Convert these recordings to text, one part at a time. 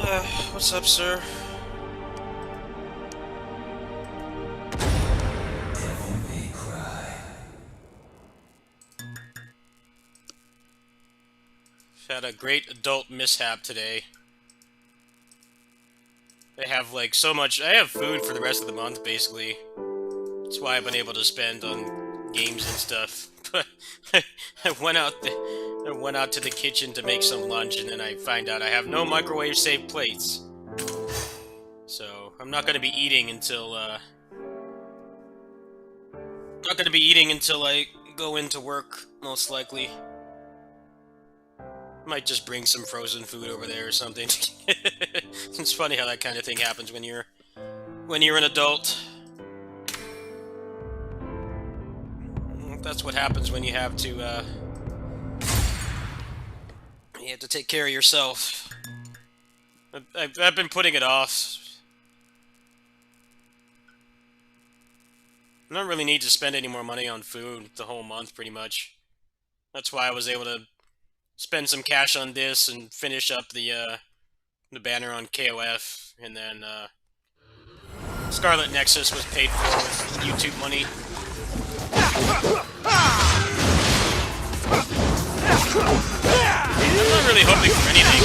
What's up, sir? Devil may cry. Had a great adult mishap today. They have, like, so much... I have food for the rest of the month, basically. That's why I've been able to spend on games and stuff. But I went out to the kitchen to make some lunch, and then I find out I have no microwave-safe plates. So, I'm not gonna be eating until, not gonna be eating until I go into work, most likely. Might just bring some frozen food over there or something. It's funny how that kind of thing happens when you're an adult. That's what happens when you have to take care of yourself. I've been putting it off. I don't really need to spend any more money on food the whole month, pretty much. That's why I was able to spend some cash on this and finish up the banner on KOF, and then Scarlet Nexus was paid for with YouTube money. I'm not really hoping for anything.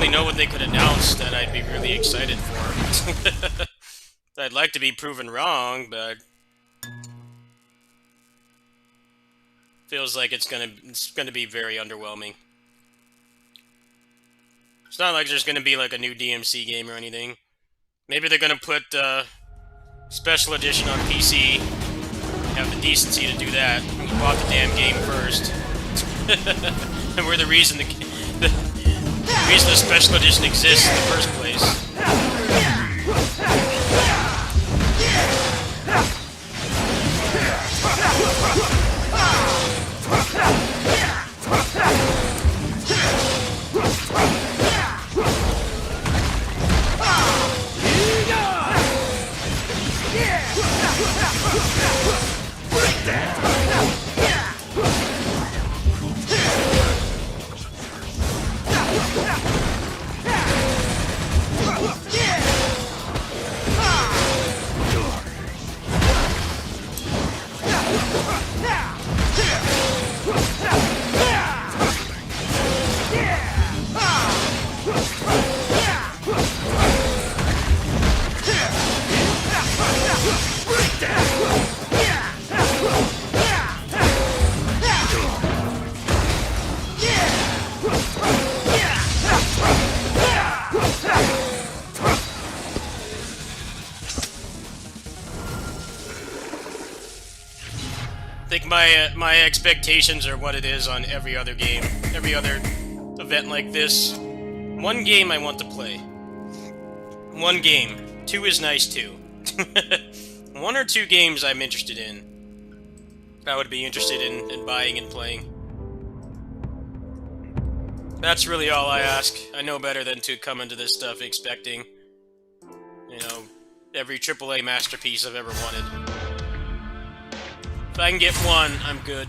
Know what they could announce that I'd be really excited for. I'd like to be proven wrong, but feels like it's gonna be very underwhelming. It's not like there's gonna be like a new DMC game or anything. Maybe they're gonna put special edition on PC. Have the decency to do that. We bought the damn game first, and we're the reason the special edition exists in the first place. my expectations are what it is on every other game, every other event like this. One game I want to play. One game. Two is nice too. One or two games I'm interested in. I would be interested in buying and playing. That's really all I ask. I know better than to come into this stuff expecting, you know, every AAA masterpiece I've ever wanted. If I can get one, I'm good.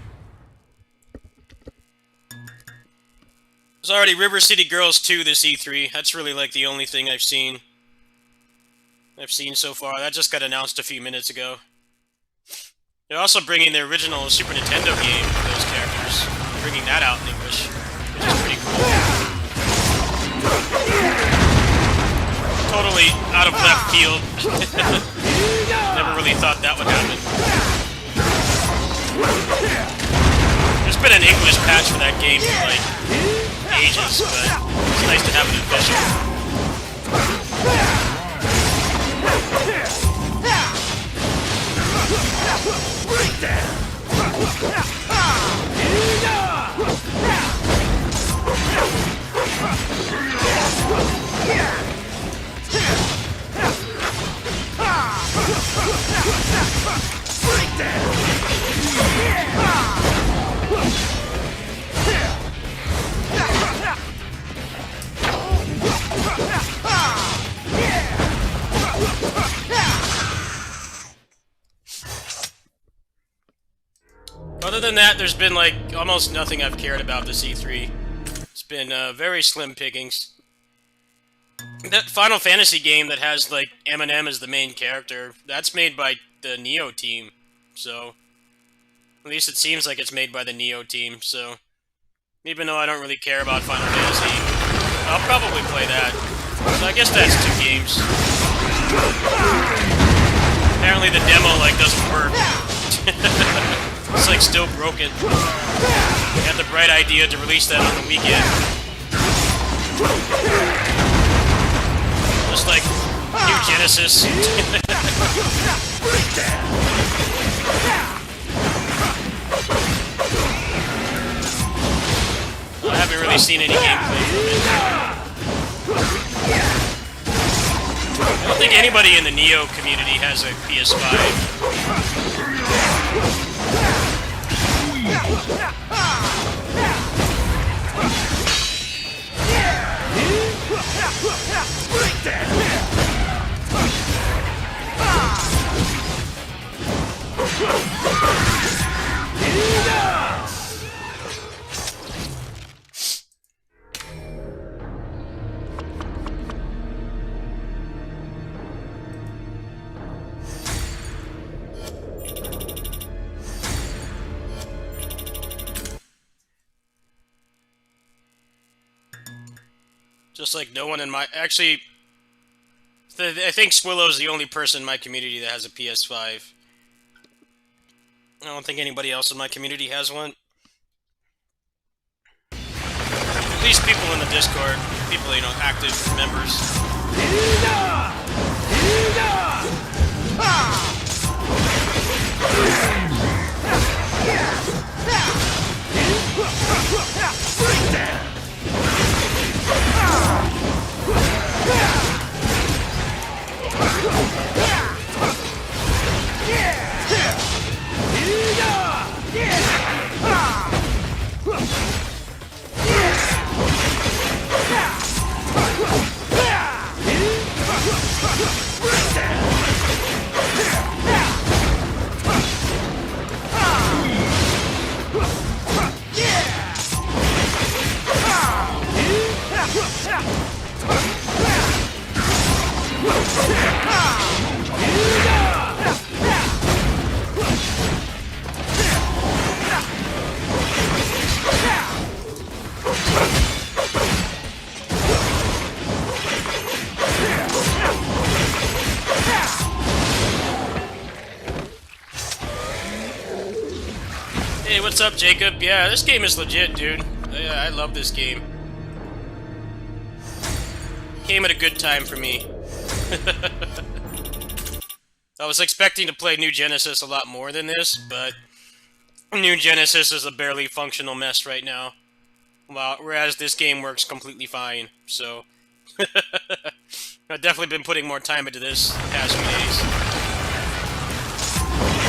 There's already River City Girls 2 this E3. That's really like the only thing I've seen so far. That just got announced a few minutes ago. They're also bringing the original Super Nintendo game with those characters, bringing that out in English, which is pretty cool. Totally out of left field. Never really thought that would happen. There's been an English patch for that game for like ages, but it's nice to have it official. Other than that, there's been like almost nothing I've cared about this E3. It's been very slim pickings. That Final Fantasy game that has like Eminem as the main character, that's made by the Neo team, so at least it seems like it's made by the Neo team. So even though I don't really care about Final Fantasy, I'll probably play that. So I guess that's two games. Apparently the demo like doesn't work. It's like still broken. They had the bright idea to release that on the weekend. Just like New Genesis. I haven't really seen any gameplay from it. I don't think anybody in the Neo community has a PS5. Just like no one in my... Actually, I think Swillow's the only person in my community that has a PS5. I don't think anybody else in my community has one. At least people in the Discord. People, you know, active members. Hey, what's up, Jacob? Yeah, this game is legit, dude. I love this game. Came at a good time for me. I was expecting to play New Genesis a lot more than this, but New Genesis is a barely functional mess right now. Whereas this game works completely fine, so... I've definitely been putting more time into this the past few days.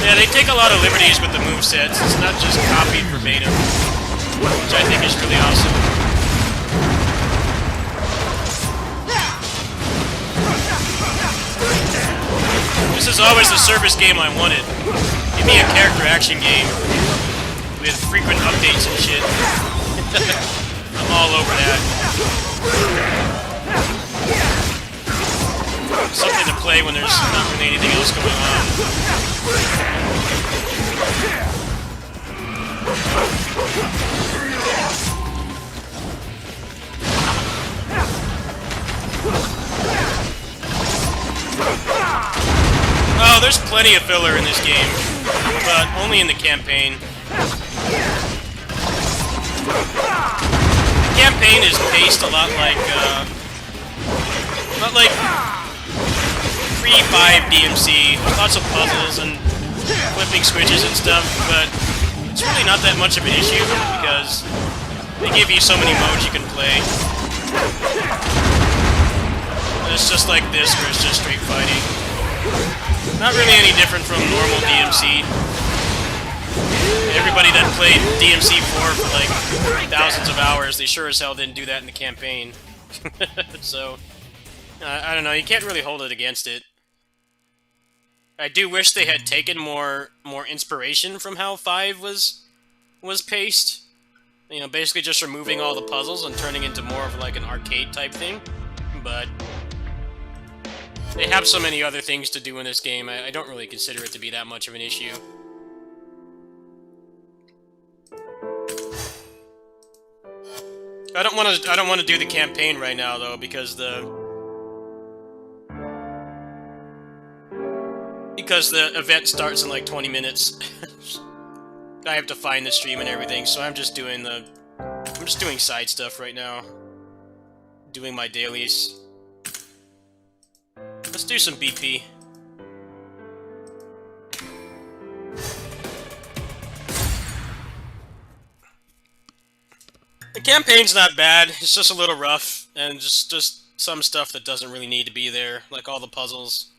Yeah, they take a lot of liberties with the movesets. It's not just copied verbatim, which I think is really awesome. This is always the service game I wanted. Give me a character action game with frequent updates and shit. I'm all over that. Something to play when there's not really anything else going on. Oh, there's plenty of filler in this game, but only in the campaign. The campaign is paced a lot like pre-5 DMC. There's lots of puzzles and flipping switches and stuff, but it's really not that much of an issue because they give you so many modes you can play. It's just like this, where it's just straight fighting. Not really any different from normal DMC. Everybody that played DMC4 for like thousands of hours, they sure as hell didn't do that in the campaign. So, I don't know, you can't really hold it against it. I do wish they had taken more inspiration from how 5 was paced. You know, basically just removing all the puzzles and turning into more of like an arcade type thing. But they have so many other things to do in this game, I don't really consider it to be that much of an issue. I don't want to do the campaign right now though, because the event starts in like 20 minutes. I have to find the stream and everything, so I'm just doing side stuff right now. Doing my dailies. Let's do some BP. The campaign's not bad, it's just a little rough, and just some stuff that doesn't really need to be there, like all the puzzles.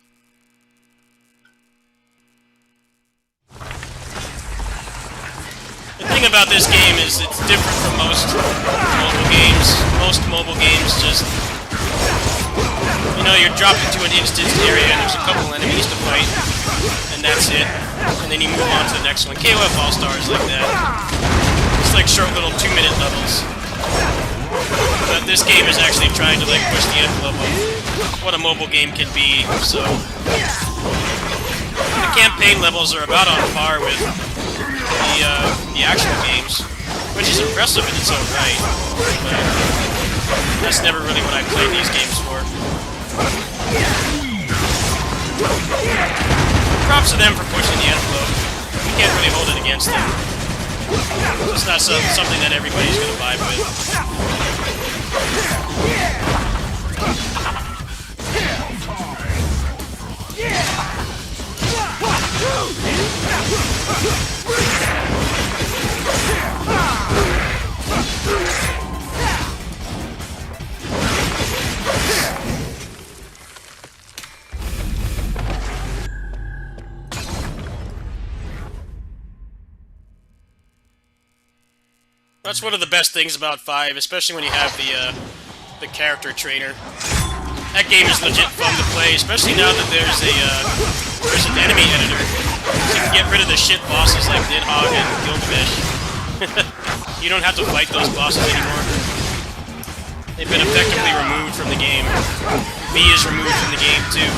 The thing about this game is it's different from most mobile games. Most mobile games just... You know, you're dropped into an instanced area and there's a couple enemies to fight, and that's it. And then you move on to the next one. KOF All-Star is like that. It's like short little 2-minute levels. But this game is actually trying to like push the envelope of what a mobile game can be, so... The campaign levels are about on par with the actual games, which is impressive in its own right, but that's never really what I played these games for. Props to them for pushing the envelope. You can't really hold it against them. It's not something that everybody's gonna vibe with. That's one of the best things about 5, especially when you have the character trainer. That game is legit fun to play, especially now that there's an enemy editor. So you can get rid of the shit bosses like Nidhogg and Gilgamesh. You don't have to fight those bosses anymore. They've been effectively removed from the game. V is removed from the game too.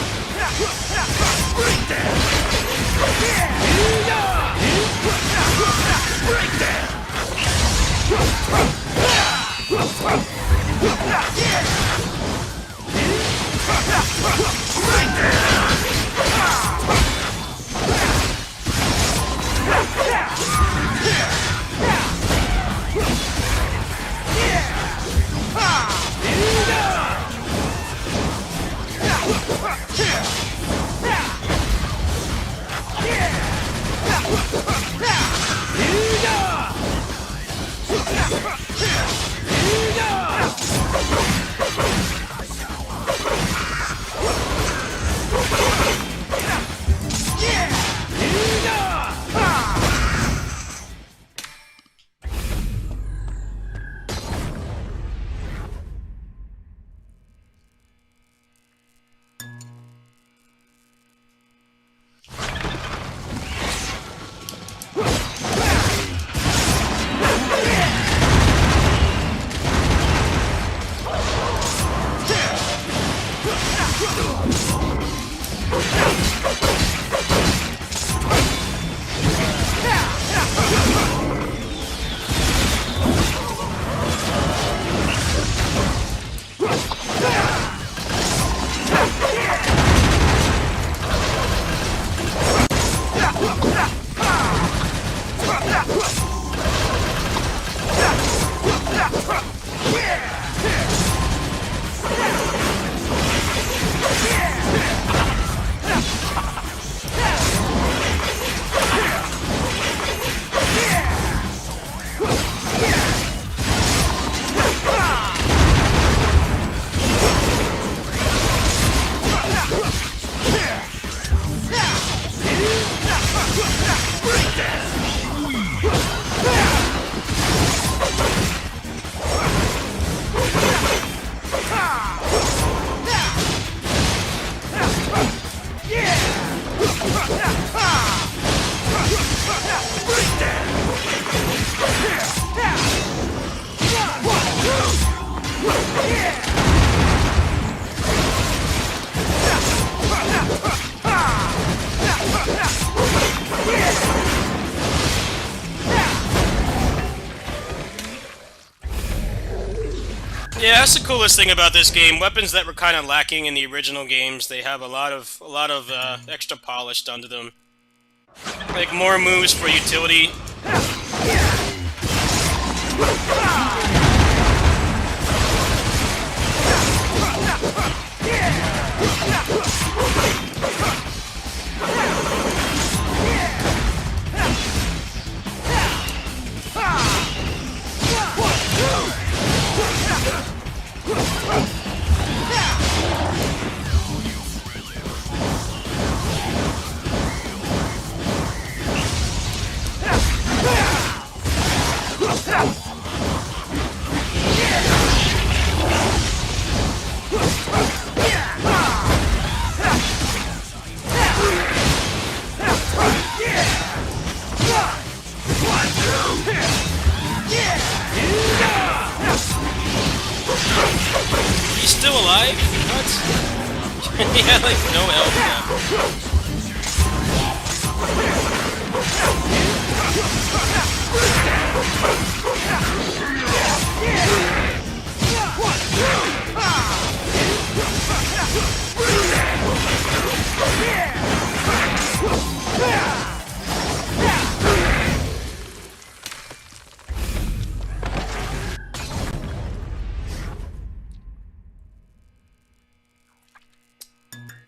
that's the coolest thing about this game. Weapons that were kind of lacking in the original games, they have a lot of extra polish done to them. Like more moves for utility. He's still alive? What? He had like no health left.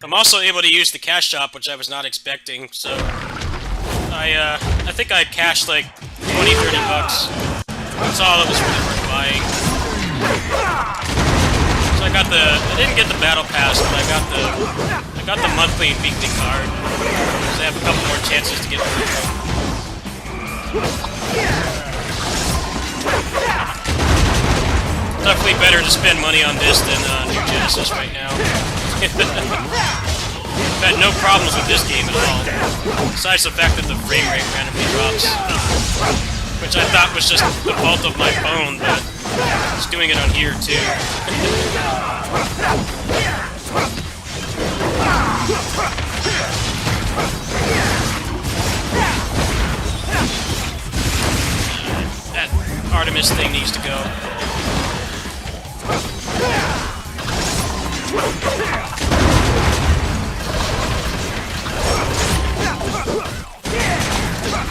I'm also able to use the cash shop, which I was not expecting, so I think I cashed like 20, 30 bucks. That's all it was really worth buying. So I didn't get the battle pass, but I got the monthly weekly card. So I have a couple more chances to get through. Definitely better to spend money on this than New Genesis right now. I've had no problems with this game at all, besides the fact that the frame rate randomly drops, which I thought was just the fault of my phone, but it's doing it on here too. That Artemis thing needs to go.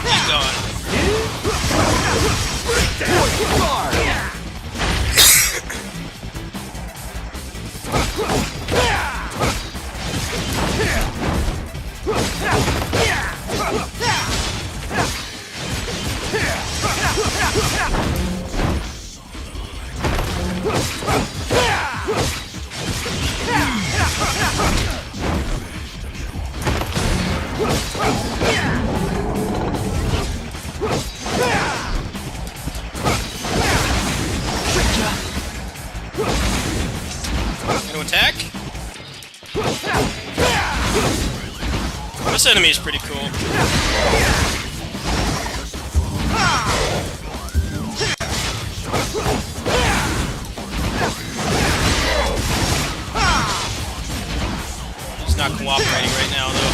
He's gone. Gonna attack? This enemy is pretty cool. He's not cooperating right now, though.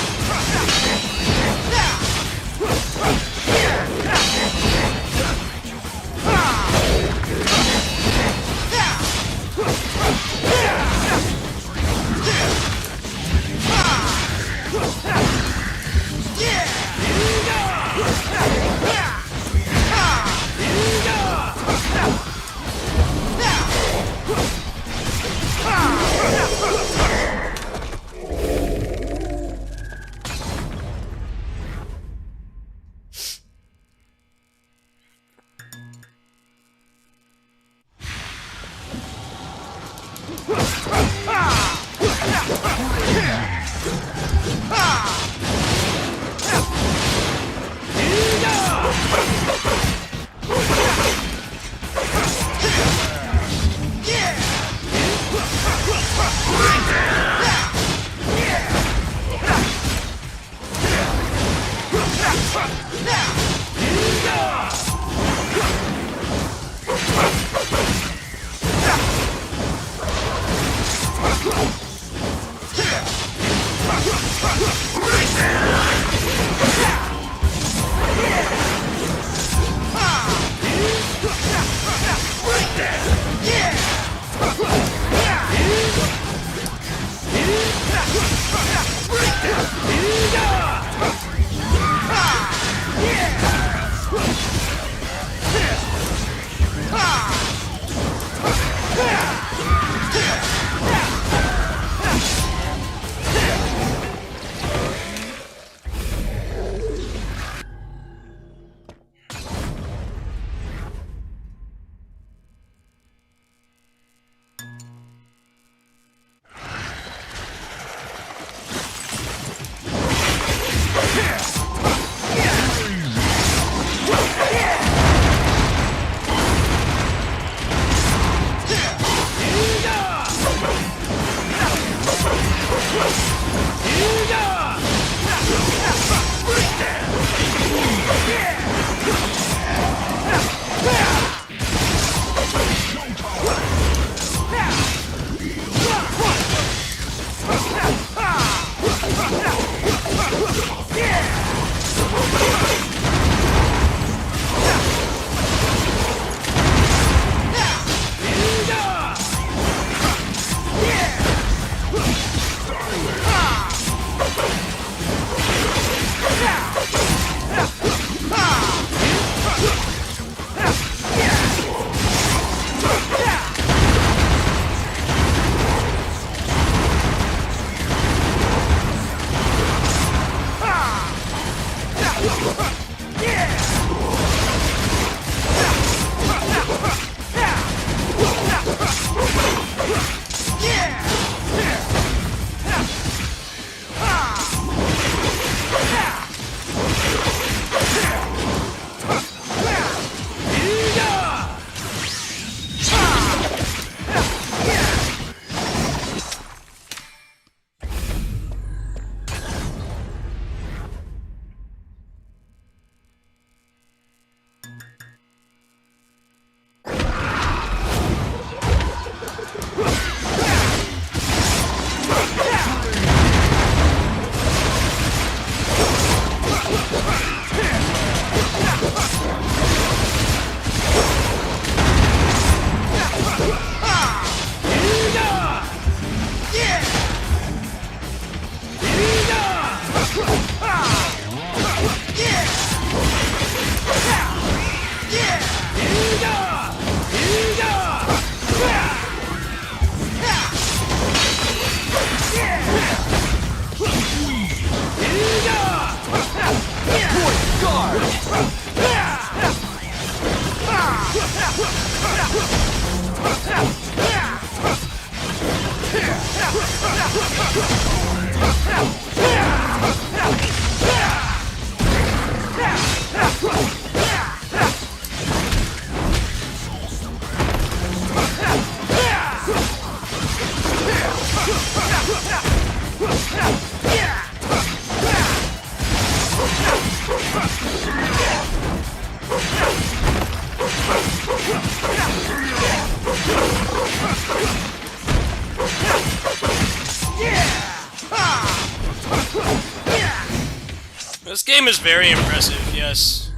This game is very impressive, yes.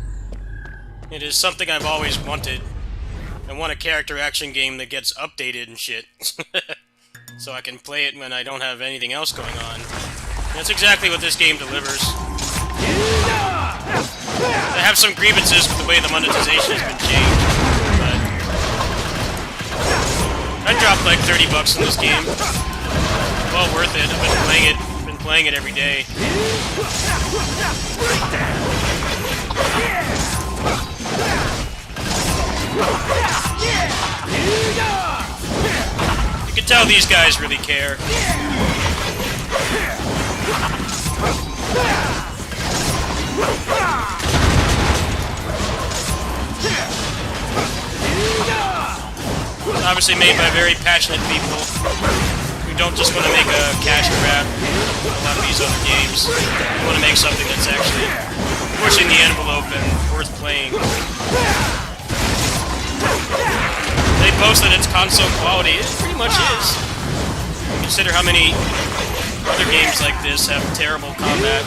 It is something I've always wanted. I want a character action game that gets updated and shit. So I can play it when I don't have anything else going on. That's exactly what this game delivers. I have some grievances with the way the monetization has been changed, but I dropped like $30 in this game. Well worth it. I've been playing it every day. You can tell these guys really care. It's obviously made by very passionate people who don't just want to make a cash grab. A lot of these other games, they want to make something that's actually pushing the envelope and worth playing. They boast that it's console quality. It pretty much is. Consider how many other games like this have terrible combat.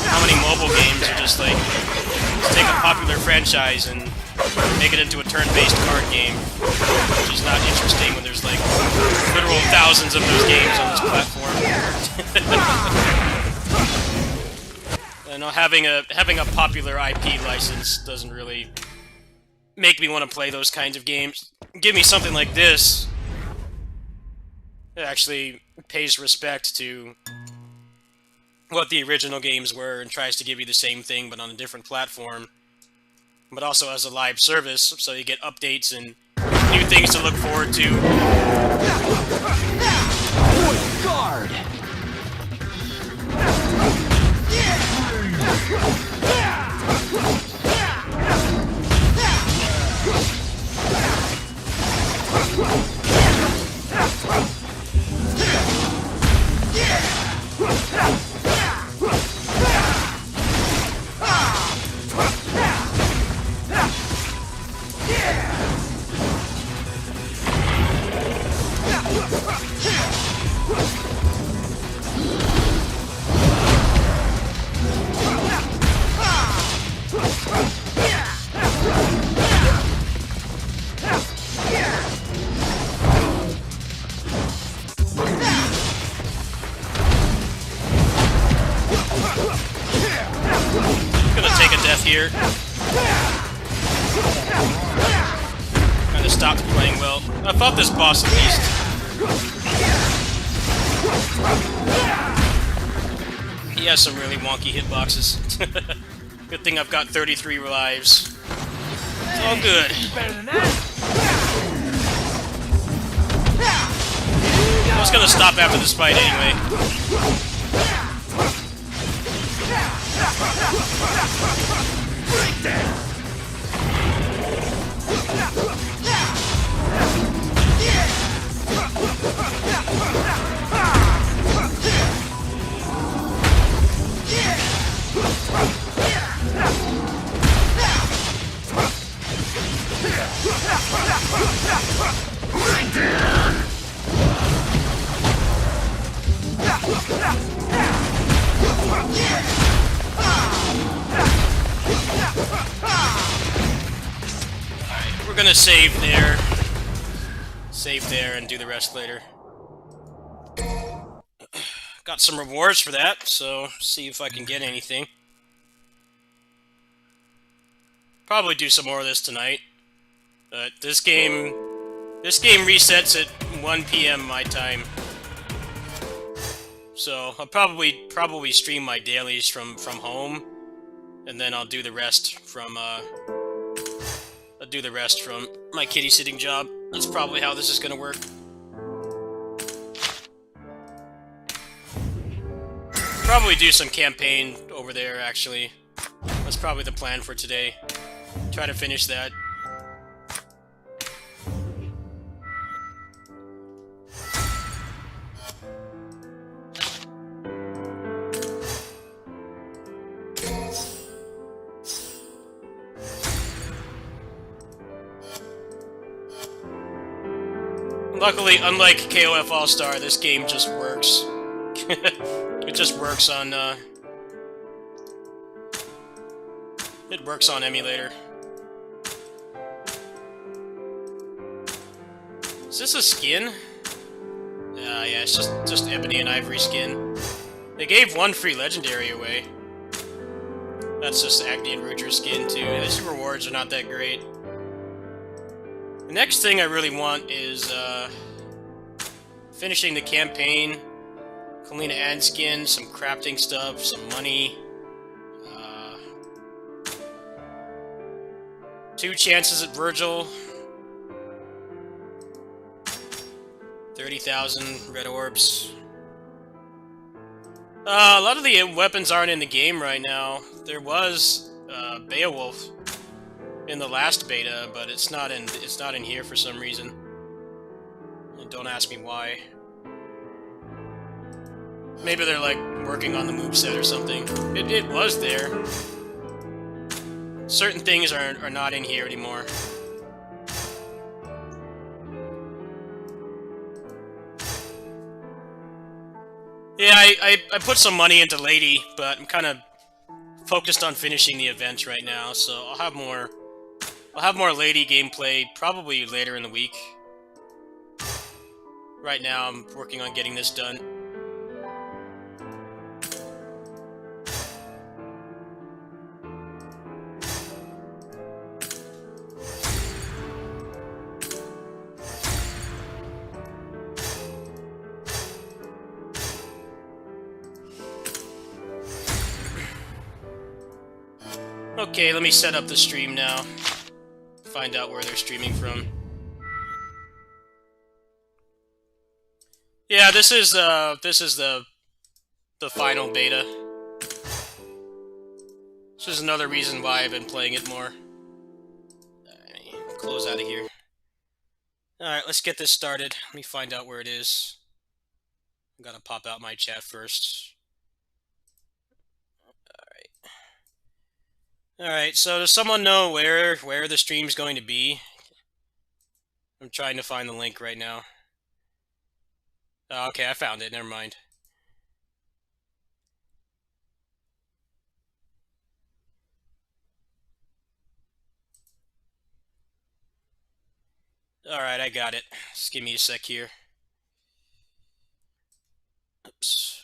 How many mobile games are just like, let's take a popular franchise and make it into a turn-based card game, which is not interesting when there's like literal thousands of those games on this platform. You know, having a popular IP license doesn't really make me want to play those kinds of games. Give me something like this that actually pays respect to what the original games were and tries to give you the same thing but on a different platform, but also as a live service, so you get updates and new things to look forward to. Point guard! Yeah! here. Kinda stopped playing well. I fought this boss at least. He has some really wonky hitboxes. Good thing I've got 33 lives. It's all good. I was gonna stop after this fight anyway. Alright, we're gonna save there. Save there and do the rest later. Got some rewards for that, so see if I can get anything. Probably do some more of this tonight. But this game resets at 1 p.m. my time. So I'll probably stream my dailies from home, and then I'll do the rest from my kitty sitting job. That's probably how this is gonna work. Probably do some campaign over there, actually. That's probably the plan for today. Try to finish that. Luckily, unlike KOF All-Star, this game just works. It just works on, it works on emulator. Is this a skin? Yeah, it's just ebony and ivory skin. They gave one free legendary away. That's just Agni and Ruger skin, too. These rewards are not that great. The next thing I really want is, finishing the campaign, Kalina and skin, some crafting stuff, some money. 2 chances at Virgil. 30,000 red orbs. A lot of the weapons aren't in the game right now. There was Beowulf in the last beta, but it's not in here for some reason. And don't ask me why. Maybe they're like working on the moveset or something. It was there. Certain things are not in here anymore. Yeah, I put some money into Lady, but I'm kind of focused on finishing the event right now, so I'll have more Lady gameplay probably later in the week. Right now I'm working on getting this done. Okay, let me set up the stream now. Find out where they're streaming from. Yeah, this is the final beta. This is another reason why I've been playing it more. Close out of here. Alright, let's get this started. Let me find out where it is. I'm gonna pop out my chat first. Alright, so does someone know where the stream's going to be? I'm trying to find the link right now. Oh, okay, I found it. Never mind. Alright, I got it. Just give me a sec here. Oops.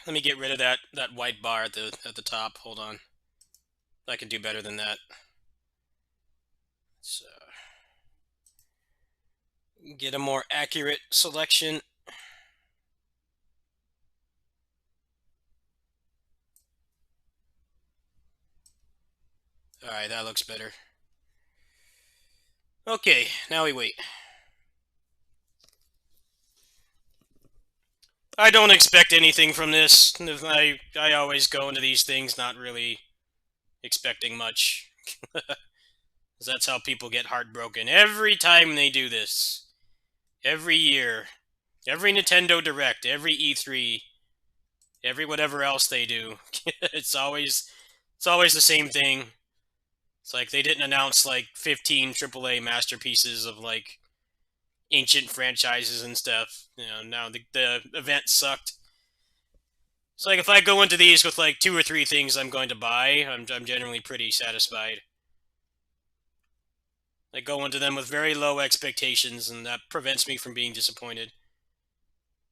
Let me get rid of that white bar at the top. Hold on. I can do better than that. So get a more accurate selection. All right, that looks better. Okay, now we wait. I don't expect anything from this. I always go into these things not really expecting much. That's how people get heartbroken every time they do this. Every year. Every Nintendo Direct, every E3, every whatever else they do. it's always the same thing. It's like they didn't announce like 15 AAA masterpieces of like ancient franchises and stuff. Now the event sucked. It's like if I go into these with like 2 or 3 things I'm going to buy, I'm generally pretty satisfied. I go into them with very low expectations, and that prevents me from being disappointed.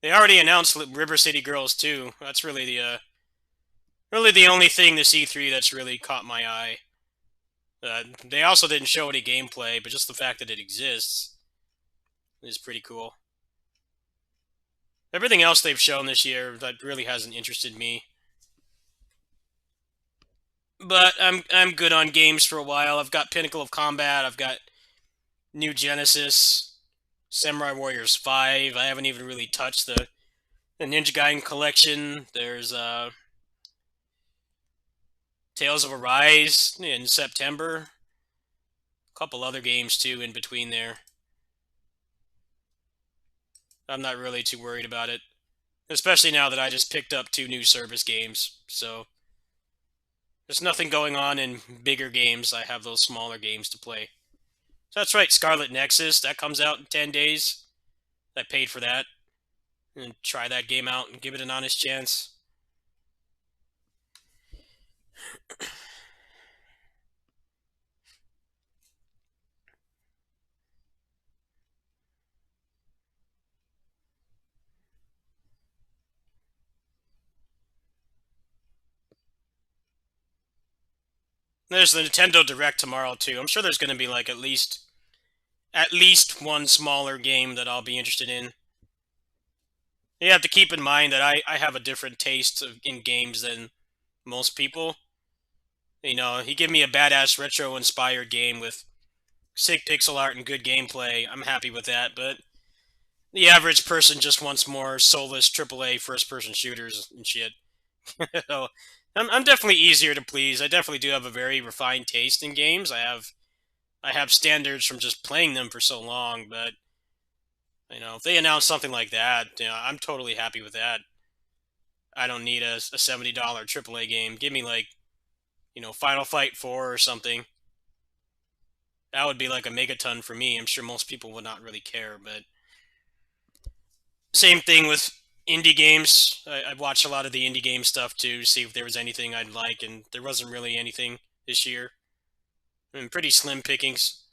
They already announced River City Girls 2. That's really the only thing this E3 that's really caught my eye. They also didn't show any gameplay, but just the fact that it exists is pretty cool. Everything else they've shown this year that really hasn't interested me. But I'm good on games for a while. I've got Pinnacle of Combat. I've got New Genesis, Samurai Warriors 5. I haven't even really touched the Ninja Gaiden collection. There's Tales of Arise in September. A couple other games too in between there. I'm not really too worried about it. Especially now that I just picked up 2 new service games. So there's nothing going on in bigger games. I have those smaller games to play. So that's right, Scarlet Nexus. That comes out in 10 days. I paid for that. And try that game out and give it an honest chance. There's the Nintendo Direct tomorrow too. I'm sure there's going to be like at least one smaller game that I'll be interested in. You have to keep in mind that I have a different taste in games than most people. You give me a badass retro-inspired game with sick pixel art and good gameplay, I'm happy with that, but the average person just wants more soulless AAA first-person shooters and shit. So, I'm definitely easier to please. I definitely do have a very refined taste in games. I have standards from just playing them for so long, but if they announce something like that, I'm totally happy with that. I don't need a $70 AAA game. Give me like, Final Fight 4 or something. That would be like a megaton for me. I'm sure most people would not really care, but same thing with indie games. I've watched a lot of the indie game stuff too, to see if there was anything I'd like, and there wasn't really anything this year. I mean, pretty slim pickings.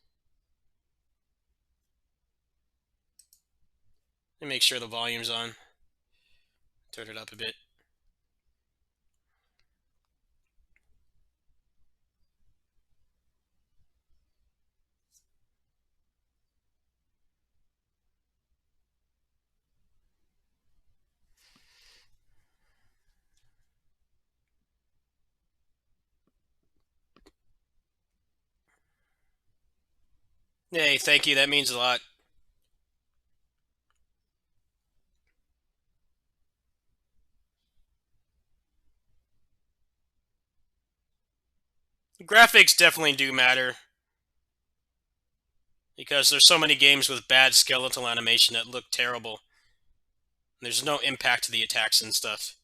Let me make sure the volume's on. Turn it up a bit. Hey, thank you. That means a lot. Graphics definitely do matter, because there's so many games with bad skeletal animation that look terrible. There's no impact to the attacks and stuff.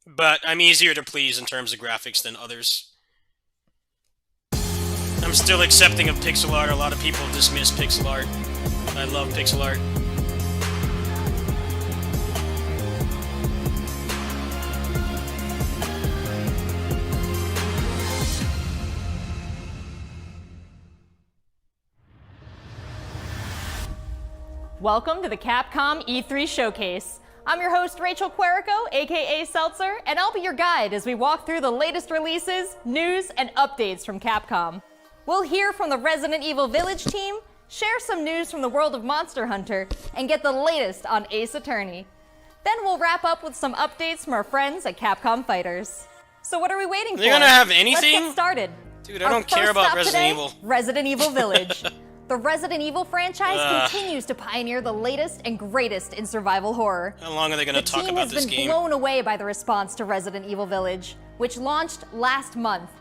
But I'm easier to please in terms of graphics than others. I'm still accepting of pixel art. A lot of people dismiss pixel art. I love pixel art. Welcome to the Capcom E3 Showcase. I'm your host, Rachel Querico, aka Seltzer, and I'll be your guide as we walk through the latest releases, news, and updates from Capcom. We'll hear from the Resident Evil Village team, share some news from the world of Monster Hunter, and get the latest on Ace Attorney. Then we'll wrap up with some updates from our friends at Capcom Fighters. So what are we waiting for? They're gonna have anything? Let's get started. Dude, I don't care about Resident Evil. Resident Evil Village. The Resident Evil franchise continues to pioneer the latest and greatest in survival horror. How long are they gonna talk about this game? The team has been blown away by the response to Resident Evil Village, which launched last month.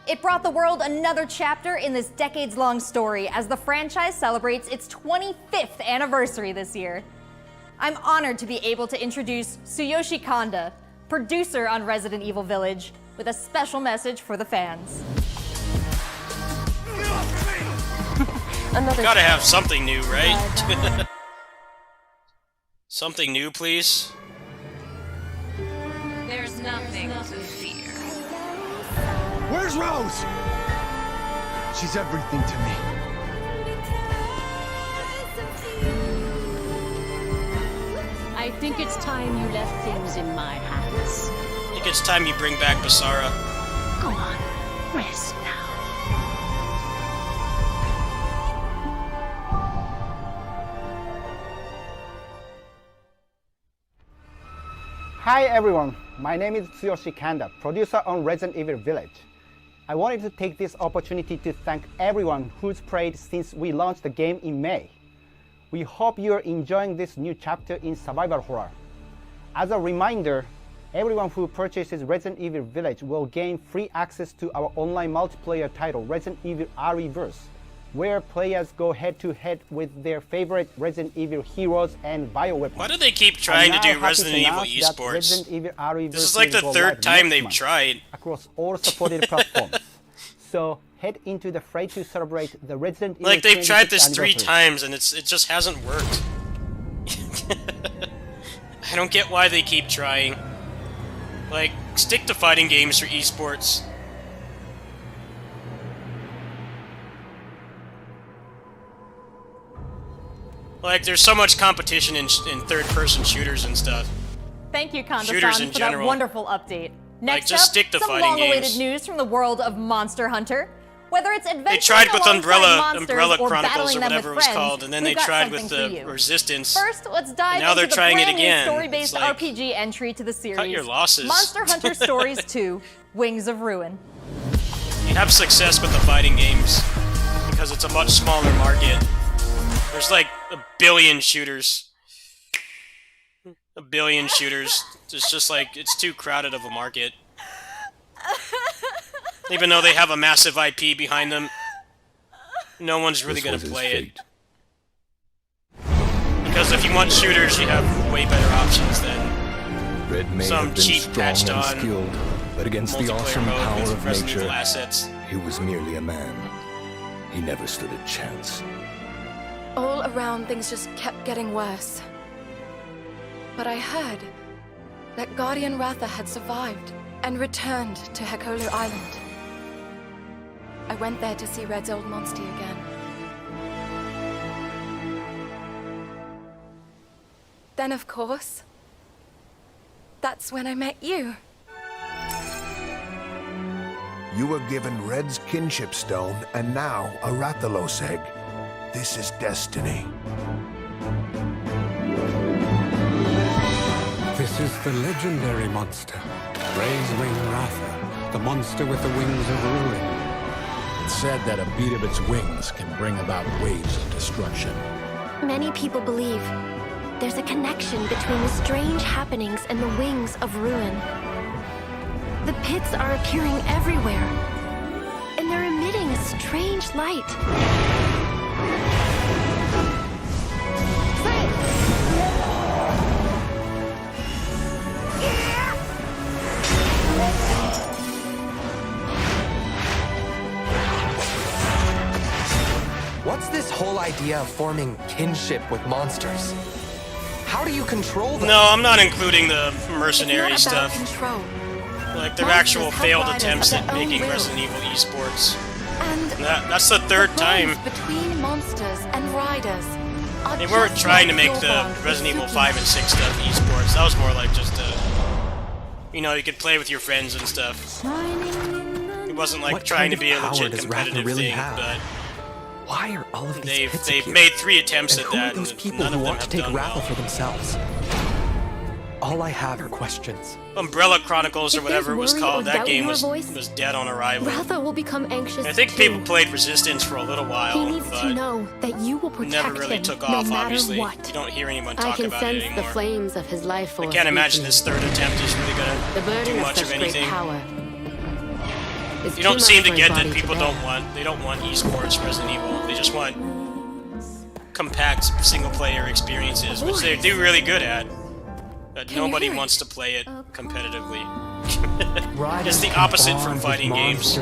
It brought the world another chapter in this decades-long story as the franchise celebrates its 25th anniversary this year. I'm honored to be able to introduce Tsuyoshi Kanda, producer on Resident Evil Village, with a special message for the fans. Gotta have something new, right? Something new, please. There's nothing to fear. Where's Rose? She's everything to me. I think it's time you left things in my hands. I think it's time you bring back Basara. Go on, rest now. Hi everyone, my name is Tsuyoshi Kanda, producer on Resident Evil Village. I wanted to take this opportunity to thank everyone who's played since we launched the game in May. We hope you're enjoying this new chapter in survival horror. As a reminder, everyone who purchases Resident Evil Village will gain free access to our online multiplayer title, Resident Evil Re:Verse, where players go head-to-head with their favorite Resident Evil heroes and bioweapons. Why do they keep trying to do Resident Evil esports? This is like the third time they've tried. Across all supported platforms. So head into the fray to celebrate the Resident Evil. Like they've tried this 3 anniversary. times and it just hasn't worked. I don't get why they keep trying. Like, stick to fighting games for esports. Like, there's so much competition in third-person shooters and stuff. Thank you, Shooters Kanda-san, in for general. that wonderful update. Next just up, stick to some fighting long-awaited games. news from the world of Monster Hunter. Whether it's adventuring They tried with alongside Umbrella monsters or Chronicles battling or them whatever it with was friends, called, and then we've they got tried with something for the you. Resistance. First, let's dive now into they're the trying it brand again. new story-based It's like, RPG entry to the series. cut your losses. Monster Hunter Stories 2: Wings of Ruin. You have success with the fighting games because it's a much smaller market. There's like a billion shooters. A billion shooters. It's just like, it's too crowded of a market. Even though they have a massive IP behind them, no one's really going to play it. Because if you want shooters, you have way better options than Red may some have been cheap strong patched and on skilled, but against the multiplayer awesome mode power with of Resident Evil nature, assets. he was merely a man. He never stood a chance. All around, things just kept getting worse. But I heard that Guardian Ratha had survived and returned to Hekolu Island. I went there to see Red's old monster again. Then, of course, that's when I met you. You were given Red's kinship stone and now a Rathalos egg. This is destiny. This is the legendary monster, Ray's Wing Ratha, the monster with the wings of ruin. It's said that a beat of its wings can bring about waves of destruction. Many people believe there's a connection between the strange happenings and the wings of ruin. The pits are appearing everywhere, and they're emitting a strange light. What's this whole idea of forming kinship with monsters? How do you control them? No, I'm not including the mercenary It's not about stuff. control. Like their Monsters actual help failed riders attempts of at their own making will. Resident Evil esports. And That's the third the time. bonds between monsters and riders They weren't trying to make the Resident Evil 5 and 6 stuff esports. That was more like just you know, you could play with your friends and stuff. It wasn't like trying to be a legit competitive thing, but why are all of these they've made 3 attempts at that, those and people none who of them want to have take done Ratha well. for themselves? All I have are questions. Umbrella Chronicles or whatever it was worry called, or that doubt in game your was voice, dead on arrival. Ratha will become anxious I think too. people played Resistance for a little while, He needs but to know that you will protect never really him took no off, matter obviously. what. You don't hear anyone I talk can about it sense the anymore. flames of his life force. I can't imagine weakening. this 3rd attempt is really The gonna burden do of much such of great anything. power. is You don't too seem much to for get his that body to people bear. they don't want esports Resident Evil. They just want compact single-player experiences, which they do really good at. But nobody wants to play it competitively. It's the opposite from fighting games.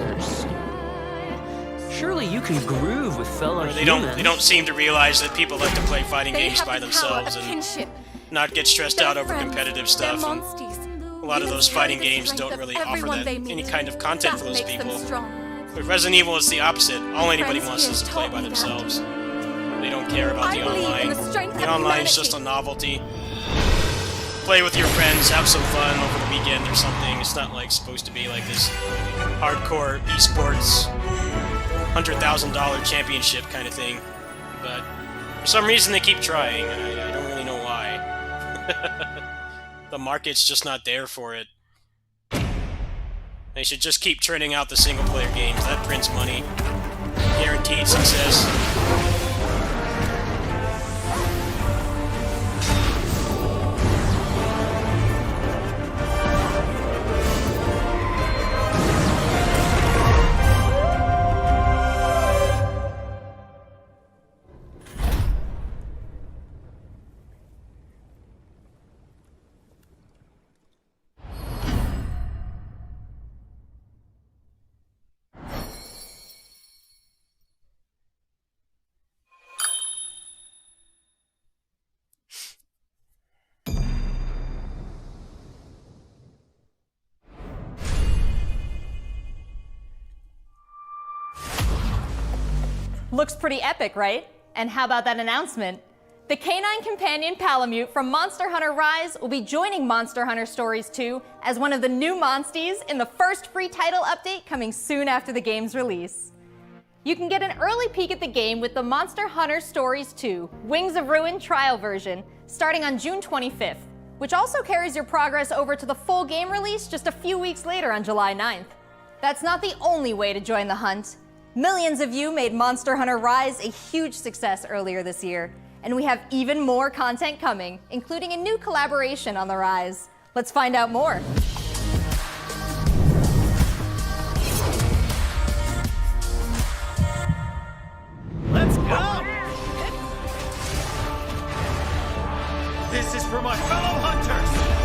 Surely you can groove with fellow They humans. don't seem to realize that people like to play fighting games by Power themselves of and kinship. not get stressed out over competitive stuff. They're And monsties. a lot of those fighting games Strength don't of really offer everyone that they meet. any kind of content for those That makes them people. strong. With Resident Evil, it's the opposite. All anybody Friends wants here is to play taught by me that. themselves. They don't care about I the believe in online. the strength The of online is just a novelty. Play with your friends, have some fun over the weekend or something. It's not like supposed to be like this hardcore esports $100,000 championship kind of thing. But for some reason they keep trying, and I don't really know why. The market's just not there for it. They should just keep churning out the single-player games. That prints money. Guaranteed success. Looks pretty epic, right? And how about that announcement? The canine companion Palamute from Monster Hunter Rise will be joining Monster Hunter Stories 2 as one of the new monsties in the first free title update coming soon after the game's release. You can get an early peek at the game with the Monster Hunter Stories 2 Wings of Ruin trial version starting on June 25th, which also carries your progress over to the full game release just a few weeks later on July 9th. That's not the only way to join the hunt. Millions of you made Monster Hunter Rise a huge success earlier this year, and we have even more content coming, including a new collaboration on the Rise. Let's find out more. Let's go! This is for my fellow hunters!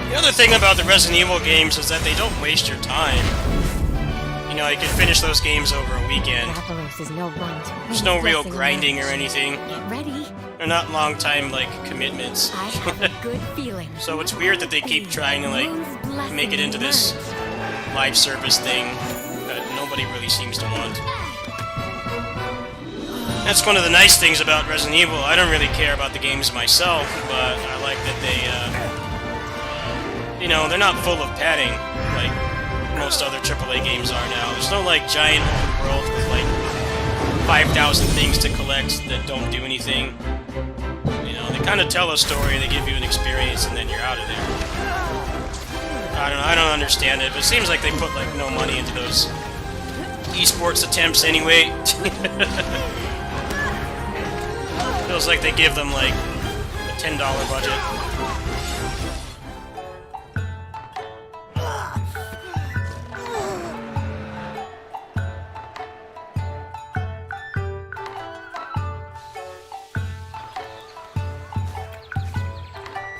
The other thing about the Resident Evil games is that they don't waste your time. You know, you can finish those games over a weekend. Rathalos is no one to There's no real grinding or anything. Get ready. They're not long time, like, commitments. I have a good feeling. So it's weird that they keep trying to, like, make it into this live service thing that nobody really seems to want. That's one of the nice things about Resident Evil. I don't really care about the games myself, but I like that they, you know, they're not full of padding like most other AAA games are now. There's no, like, giant open world with, like, 5,000 things to collect that don't do anything. You know, they kind of tell a story, they give you an experience, and then you're out of there. I don't understand it, but it seems like they put, like, no money into those esports attempts anyway. Feels like they give them, like, a $10 budget.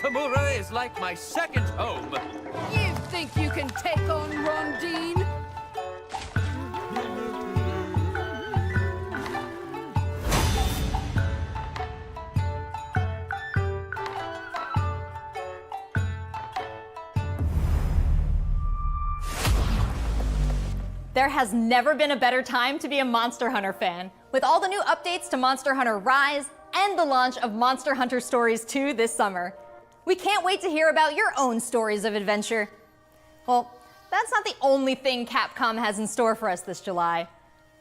Kamura is like my second home. You think you can take on Rondine? There has never been a better time to be a Monster Hunter fan, with all the new updates to Monster Hunter Rise and the launch of Monster Hunter Stories 2 this summer. We can't wait to hear about your own stories of adventure. Well, that's not the only thing Capcom has in store for us this July.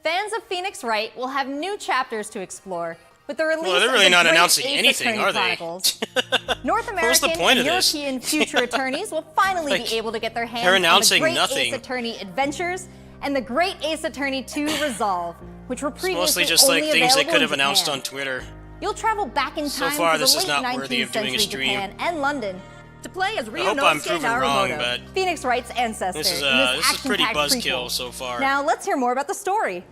Fans of Phoenix Wright will have new chapters to explore, with the release they're really of the not Great announcing Ace anything, Attorney are they? Chronicles. North What's American the point and of this? European future attorneys will finally Like, be able to get their hands they're on the announcing Great nothing. Ace Attorney Adventures and the Great Ace Attorney 2 Resolve, which were It's previously mostly just like only things they available could in have announced Japan. on Twitter. You'll travel back in So time far, to the this is late not worthy 19th of doing a century stream. Japan and London to play as I hope I'm Ryunosuke proven wrong, Narumoto, but Phoenix Wright's ancestor. this is in this this is pretty action-packed buzzkill prequel. so far. Now let's hear more about the story.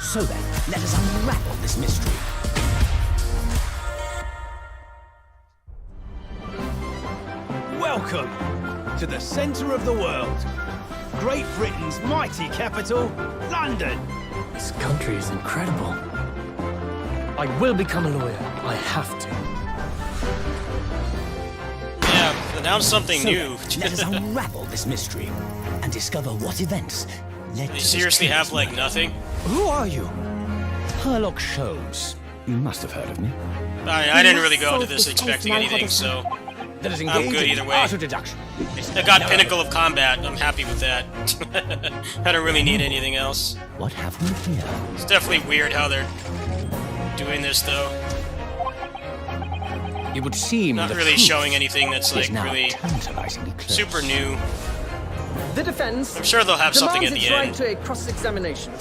So then, let us unravel this mystery. Welcome to the centre of the world. Great Britain's mighty capital, London. This country is incredible. I will become a lawyer. I have to. Yeah, announce something So new. then, let us unravel this mystery and discover what events led They to this seriously have case. like nothing. Who are you? Herlock shows. You must have heard of me. I didn't really go into this expecting anything, so Let us I'm engage good in either the way. art of deduction. I got Pinnacle of Combat. I'm happy with that. I don't really need anything else. What have we here? It's definitely weird how they're doing this, though. It would seem Not the really truth showing anything that's is like now really tantalizingly close. super new. The defense I'm sure they'll have something at demands the its right end. to a cross-examination.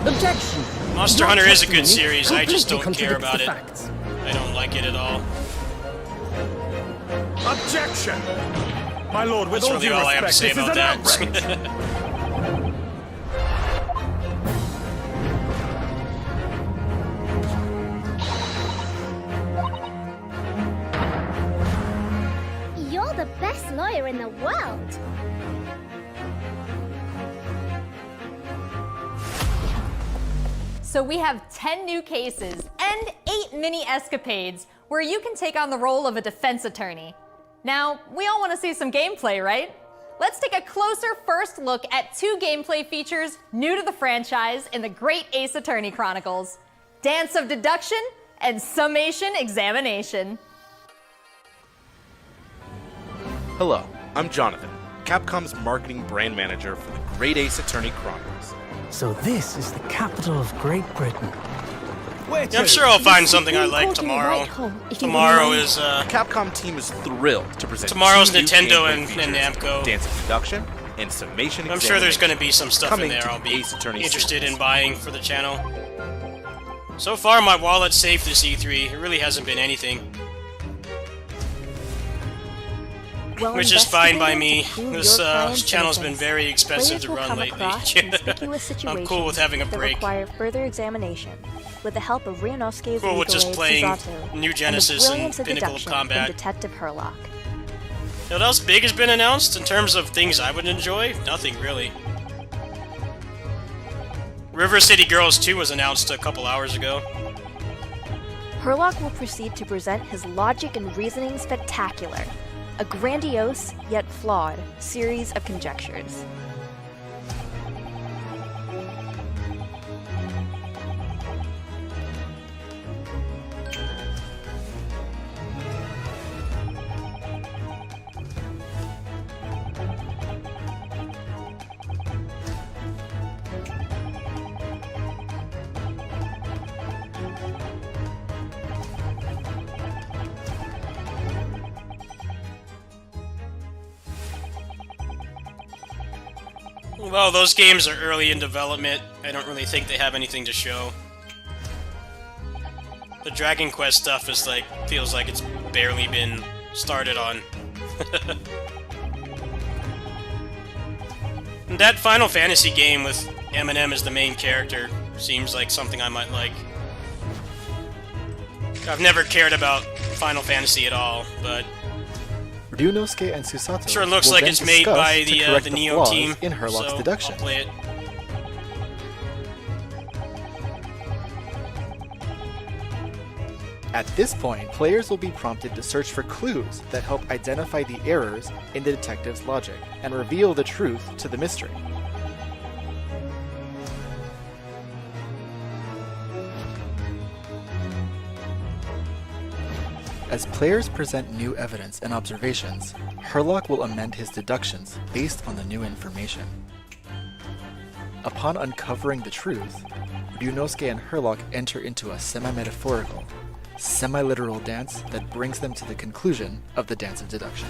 Objection. Monster Your Hunter is a good testimony series, I just don't completely care about it. contradicts the facts. I don't like it at all. Objection! My lord, with That's all really due all I have to respect, say this is about an that. outrage. You're the best lawyer in the world. So we have 10 new cases and 8 mini escapades where you can take on the role of a defense attorney. Now, we all want to see some gameplay, right? Let's take a closer first look at 2 gameplay features new to the franchise in the Great Ace Attorney Chronicles: Dance of Deduction and Summation Examination. Hello, I'm Jonathan, Capcom's marketing brand manager for the Great Ace Attorney Chronicles. So this is the capital of Great Britain. Where Yeah, I'm sure I'll find something I like tomorrow. Tomorrow is Capcom team is thrilled to present tomorrow's 2 new Nintendo gameplay and features, Namco. Dance of Deduction and Summation I'm sure there's Examination, going to be some stuff in coming there to I'll the be Ace Attorney interested series. in buying for the channel. So far, my wallet's safe this E3. It really hasn't been anything. While Which is fine by investigating me. to prove This your client's channel's been innocence, very expensive players to will run come lately. across conspicuous I'm situations cool with having a that break. require further examination, with the help of Ryunosuke's Cool with just legal aid, playing Susato, New and Genesis the and brilliance of Pinnacle of deduction Combat. from Detective Herlock. What else big has been announced in terms of things I would enjoy? Nothing, really. River City Girls 2 was announced a couple hours ago. Herlock will proceed to present his logic and reasoning spectacular, a grandiose yet flawed series of conjectures. Well, those games are early in development. I don't really think they have anything to show. The Dragon Quest stuff is like, feels like it's barely been started on. And that Final Fantasy game with Eminem as the main character seems like something I might like. I've never cared about Final Fantasy at all, but Ryunosuke and Susato sure looks will like then it's made discuss by to the correct Neo flaws team, in Herlock's so deduction. I'll play it. At this point, players will be prompted to search for clues that help identify the errors in the detective's logic and reveal the truth to the mystery. As players present new evidence and observations, Herlock will amend his deductions based on the new information. Upon uncovering the truth, Ryunosuke and Herlock enter into a semi-metaphorical, semi-literal dance that brings them to the conclusion of the dance of deduction.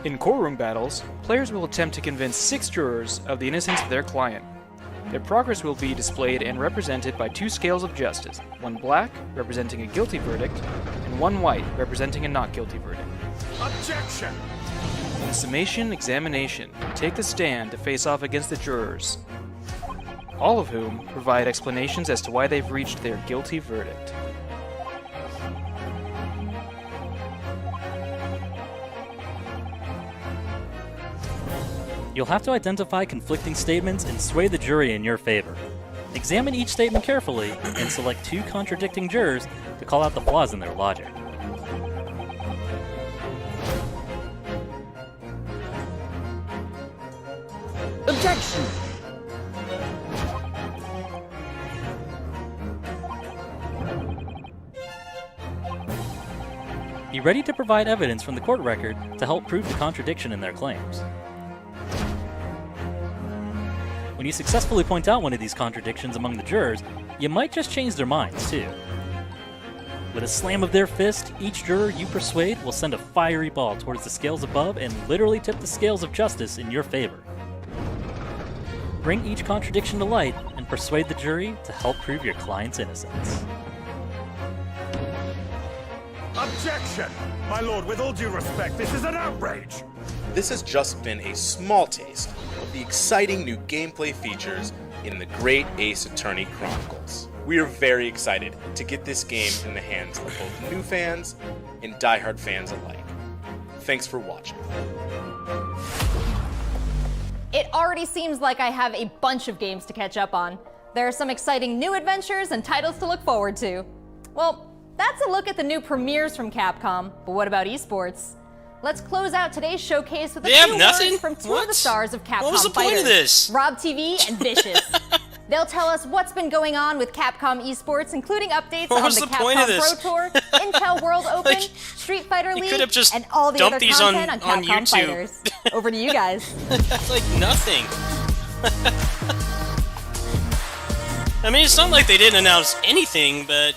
In courtroom battles, players will attempt to convince 6 jurors of the innocence of their client. Their progress will be displayed and represented by 2 scales of justice, one black, representing a guilty verdict, and one white, representing a not guilty verdict. Objection! In summation examination, take the stand to face off against the jurors, all of whom provide explanations as to why they've reached their guilty verdict. You'll have to identify conflicting statements and sway the jury in your favor. Examine each statement carefully and select 2 contradicting jurors to call out the flaws in their logic. Objection! Be ready to provide evidence from the court record to help prove the contradiction in their claims. When you successfully point out one of these contradictions among the jurors, you might just change their minds, too. With a slam of their fist, each juror you persuade will send a fiery ball towards the scales above and literally tip the scales of justice in your favor. Bring each contradiction to light and persuade the jury to help prove your client's innocence. Objection! My lord, with all due respect, this is an outrage! This has just been a small taste of the exciting new gameplay features in the Great Ace Attorney Chronicles. We are very excited to get this game in the hands of both new fans and diehard fans alike. Thanks for watching. It already seems like I have a bunch of games to catch up on. There are some exciting new adventures and titles to look forward to. Well, that's a look at the new premieres from Capcom, but what about esports? Let's close out today's showcase with a few words from 2 of the stars of Capcom What was the point of this? Rob TV and Vicious. They'll tell us what's been going on with Capcom esports, including updates on the Capcom Pro Tour, Intel World Open, Street Fighter League, and all the other content on Capcom YouTube. Fighters. Over to you guys. That's like nothing. I mean, it's not like they didn't announce anything, but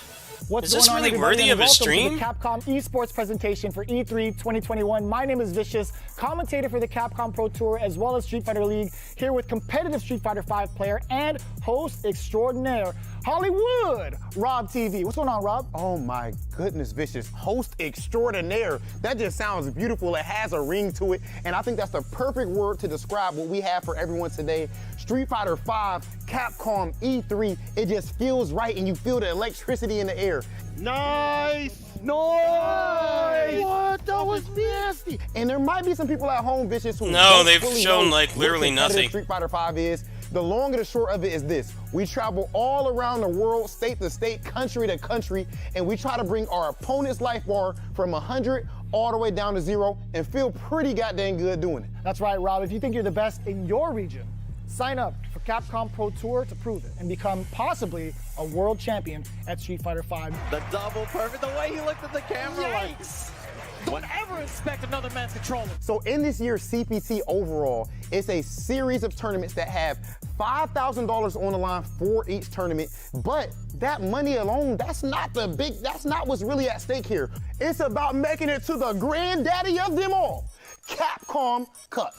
What's is this going on, really everybody, worthy and of a welcome stream? To the Capcom esports presentation for E3 2021. My name is Vicious, commentator for the Capcom Pro Tour as well as Street Fighter League, here with competitive Street Fighter V player and host extraordinaire, Hollywood, Rob TV. What's going on, Rob? Oh my goodness, Vicious. Host extraordinaire. That just sounds beautiful. It has a ring to it. And I think that's the perfect word to describe what we have for everyone today. Street Fighter V, Capcom E3. It just feels right and you feel the electricity in the air. Nice! Nice! What? That was nasty. And there might be some people at home, Vicious, who don't they've fully shown know like literally what competitive nothing. Street Fighter V is. The long and the short of it is this. We travel all around the world, state to state, country to country, and we try to bring our opponent's life bar from 100 all the way down to 0 and feel pretty goddamn good doing it. That's right, Rob. If you think you're the best in your region, Sign up for Capcom Pro Tour to prove it and become possibly a world champion at Street Fighter V. The double perfect, the way he looked at the camera. Yikes! Don't ever expect another man to control it. So in this year's CPT overall, it's a series of tournaments that have $5,000 on the line for each tournament. But that money alone, that's not what's really at stake here. It's about making it to the granddaddy of them all, Capcom Cup.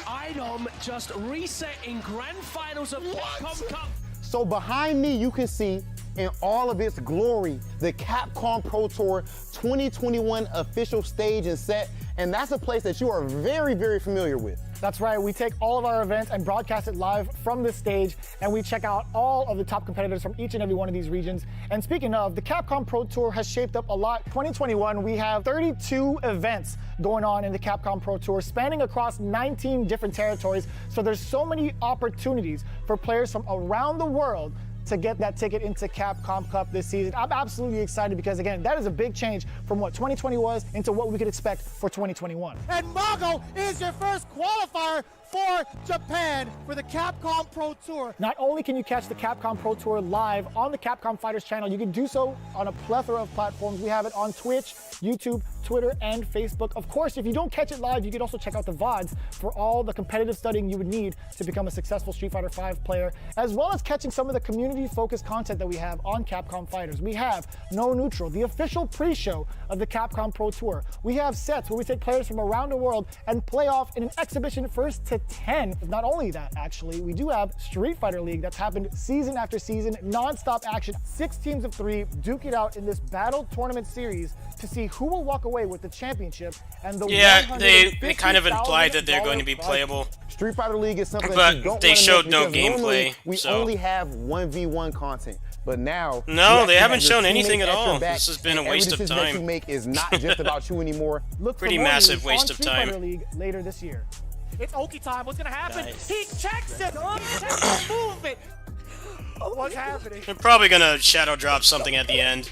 Item just resetting grand finals of Capcom Cup. So behind me, you can see in all of its glory, the Capcom Pro Tour 2021 official stage and set, and that's a place that you are very, very familiar with. That's right, we take all of our events and broadcast it live from this stage, and we check out all of the top competitors from each and every one of these regions. And speaking of, the Capcom Pro Tour has shaped up a lot. 2021, we have 32 events going on in the Capcom Pro Tour, spanning across 19 different territories. So there's so many opportunities for players from around the world to get that ticket into Capcom Cup this season. I'm absolutely excited because, again, that is a big change from what 2020 was into what we could expect for 2021. And Mago is your first qualifier for Japan for the Capcom Pro Tour. Not only can you catch the Capcom Pro Tour live on the Capcom Fighters channel, you can do so on a plethora of platforms. We have it on Twitch, YouTube, Twitter, and Facebook. Of course, if you don't catch it live, you can also check out the VODs for all the competitive studying you would need to become a successful Street Fighter V player, as well as catching some of the community-focused content that we have on Capcom Fighters. We have No Neutral, the official pre-show of the Capcom Pro Tour. We have sets where we take players from around the world and play off in an exhibition first to 10. Not only that, actually, we do have Street Fighter League that's happened season after season, non-stop action, 6 teams of 3, duke it out in this battle tournament series to see who will walk away with the championship and the they kind of implied that they're going to be playable. Street Fighter League is something but that you don't they showed no because gameplay. We so. only have 1v1 content, but now no, they haven't shown your anything at teammates at all. your back, This has been a and waste every of decision that time. you make is not just about you anymore. Look pretty for more massive news waste on of Street time. Fighter League later this year. It's Oki time. What's gonna happen? Nice. He checks it. He checks the movement. What's happening? They're probably gonna shadow drop something at the end.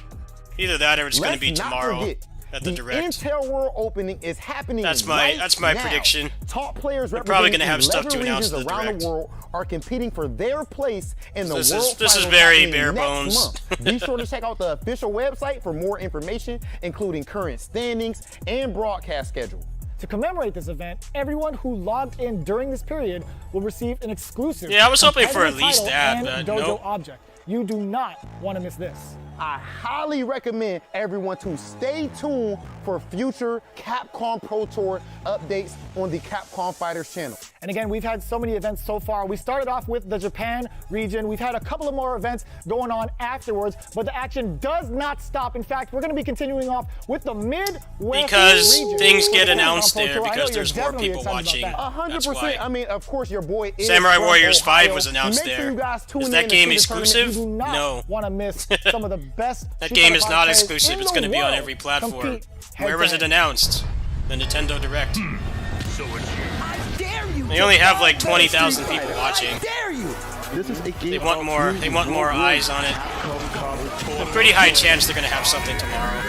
Either that or it's gonna be Let's not tomorrow forget, at the direct. Intel World Opening is happening. That's right my now. prediction. Top players They're probably representing gonna have stuff 11 to announce regions at the around direct. the world are competing for their place in the This World is Finals very happening bare next bones. month. Be sure to check out the official website for more information, including current standings and broadcast schedule. To commemorate this event, everyone who logged in during this period will receive an exclusive. Yeah, I was hoping for at competitive least title that, and but dojo nope. object. You do not want to miss this. I highly recommend everyone to stay tuned for future Capcom Pro Tour updates on the Capcom Fighters channel. And again, we've had so many events so far. We started off with the Japan region. We've had a couple of more events going on afterwards, but the action does not stop. In fact, we're going to be continuing off with the Midwest Because region. things get Capcom announced Pro there Tour. I know because you're there's more definitely people excited about watching. that. 100%. I mean, of course, your boy is Samurai from Warriors Ohio. 5 was announced Make sure there. you guys tune Is in that to game see the tournament. exclusive? You do not No. want to miss some of the best. That Street game Fighter is V not players exclusive. in It's the going to be on world every platform. compete Where was it head-to-head. announced? The Nintendo Direct. So it's you. I dare you. They only have like 20,000 people watching. I dare you. This is a game They want more. They want more eyes on it. A pretty high chance they're going to have something tomorrow.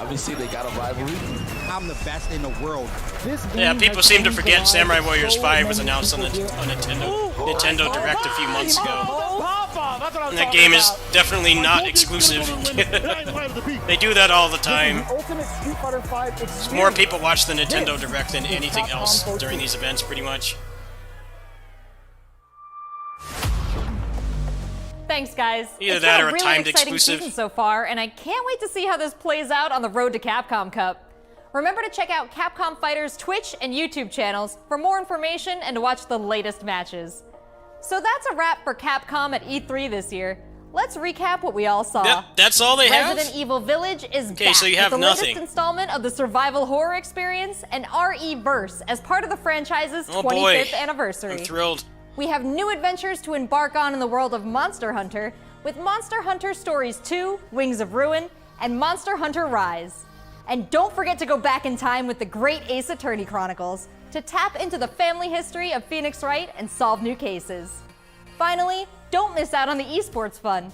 Obviously, they got a rivalry. I'm the best in the world. This Yeah, game people has seem to changed the forget lives Samurai of Warriors so 5 was many announced on people here. Nintendo Direct a few months ago. That's what I'm And that talking game is about. definitely not exclusive. They do that all the time. This is the ultimate Street Fighter V experience. More people watch the Nintendo Direct than anything else during these events, pretty much. Thanks, guys. Either It's that been or a a really timed exciting exclusive. season so far, and I can't wait to see how this plays out on the road to Capcom Cup. Remember to check out Capcom Fighters' Twitch and YouTube channels for more information and to watch the latest matches. So that's a wrap for Capcom at E3 this year. Let's recap what we all saw. That's all they have? Resident Evil Village is Okay, back so you have with the nothing. latest installment of the survival horror experience and RE-Verse as part of the franchise's Oh 25th boy. anniversary. I'm thrilled. We have new adventures to embark on in the world of Monster Hunter with Monster Hunter Stories 2, Wings of Ruin, and Monster Hunter Rise. And don't forget to go back in time with the great Ace Attorney Chronicles to tap into the family history of Phoenix Wright and solve new cases. Finally, don't miss out on the esports fun.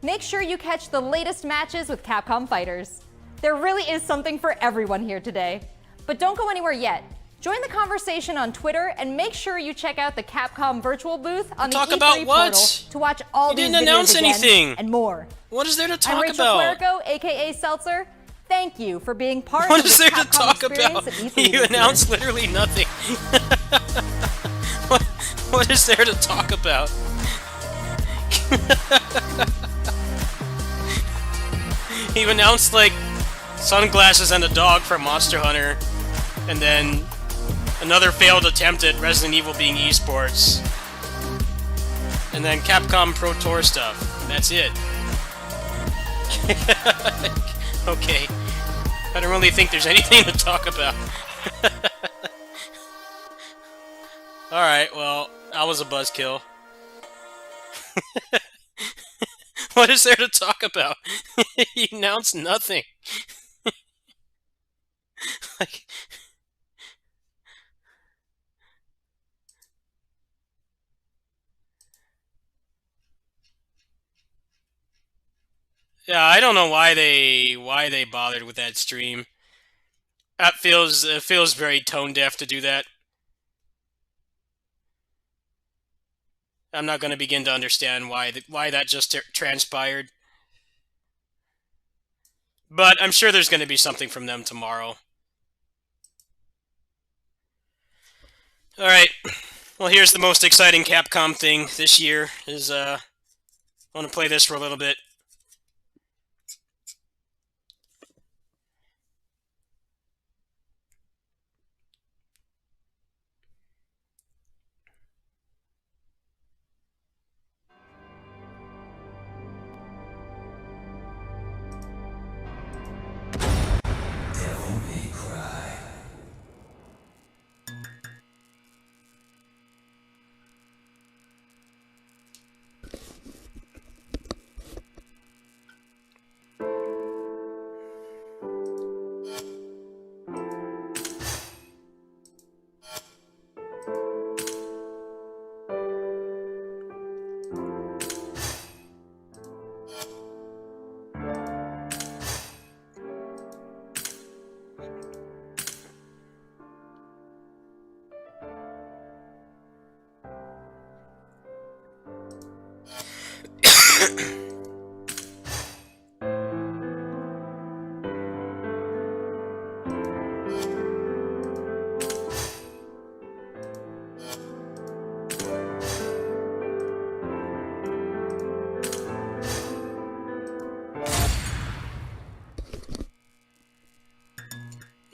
Make sure you catch the latest matches with Capcom Fighters. There really is something for everyone here today. But don't go anywhere yet. Join the conversation on Twitter and make sure you check out the Capcom virtual booth on the Talk E3 about what? portal to watch all You these didn't videos announce again anything. and more. What is there to I'm talk Rachel about? Puerco, aka Seltzer. Thank you for being part What of is the there to Capcom talk experience about? at E3 You this announced year. literally nothing. What is there to talk about? You announced like sunglasses and a dog for Monster Hunter, and then another failed attempt at Resident Evil being esports, and then Capcom Pro Tour stuff. That's it. Okay. I don't really think there's anything to talk about. Alright, well, that was a buzzkill. What is there to talk about? He announced nothing. Like... Yeah, I don't know why they bothered with that stream. It feels very tone deaf to do that. I'm not going to begin to understand why that just transpired. But I'm sure there's going to be something from them tomorrow. Alright, well here's the most exciting Capcom thing this year, is I want to play this for a little bit.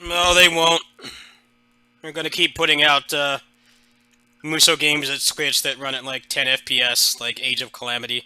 No, they won't. They're gonna keep putting out Muso games at Switch that run at like 10 FPS, like Age of Calamity.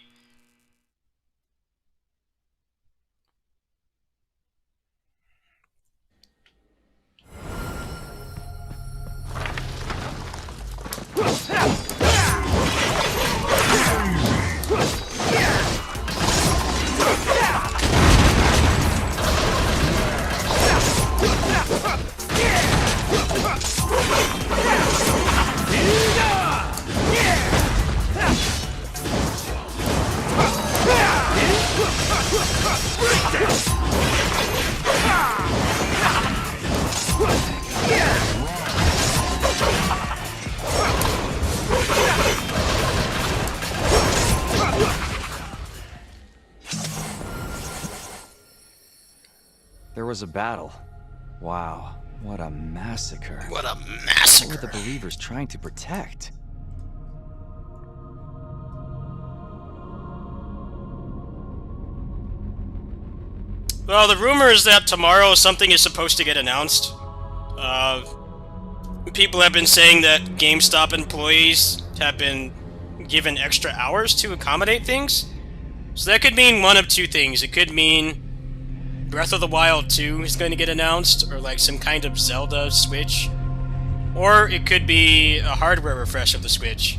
There was a battle. Wow, what a massacre. What a massacre. What were the believers trying to protect? Well, the rumor is that tomorrow something is supposed to get announced. People have been saying that GameStop employees have been given extra hours to accommodate things. So that could mean one of two things. It could mean Breath of the Wild 2 is going to get announced, or like some kind of Zelda Switch. Or it could be a hardware refresh of the Switch.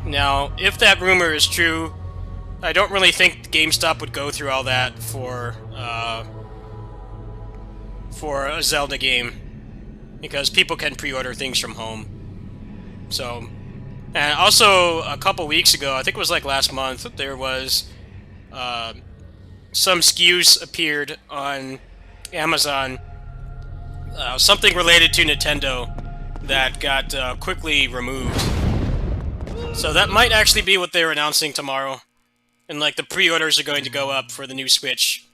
Now, if that rumor is true, I don't really think GameStop would go through all that for a Zelda game, because people can pre-order things from home. So, and also a couple weeks ago, I think it was like last month, there was some SKUs appeared on Amazon something related to Nintendo that got quickly removed. So that might actually be what they're announcing tomorrow. And like the pre-orders are going to go up for the new Switch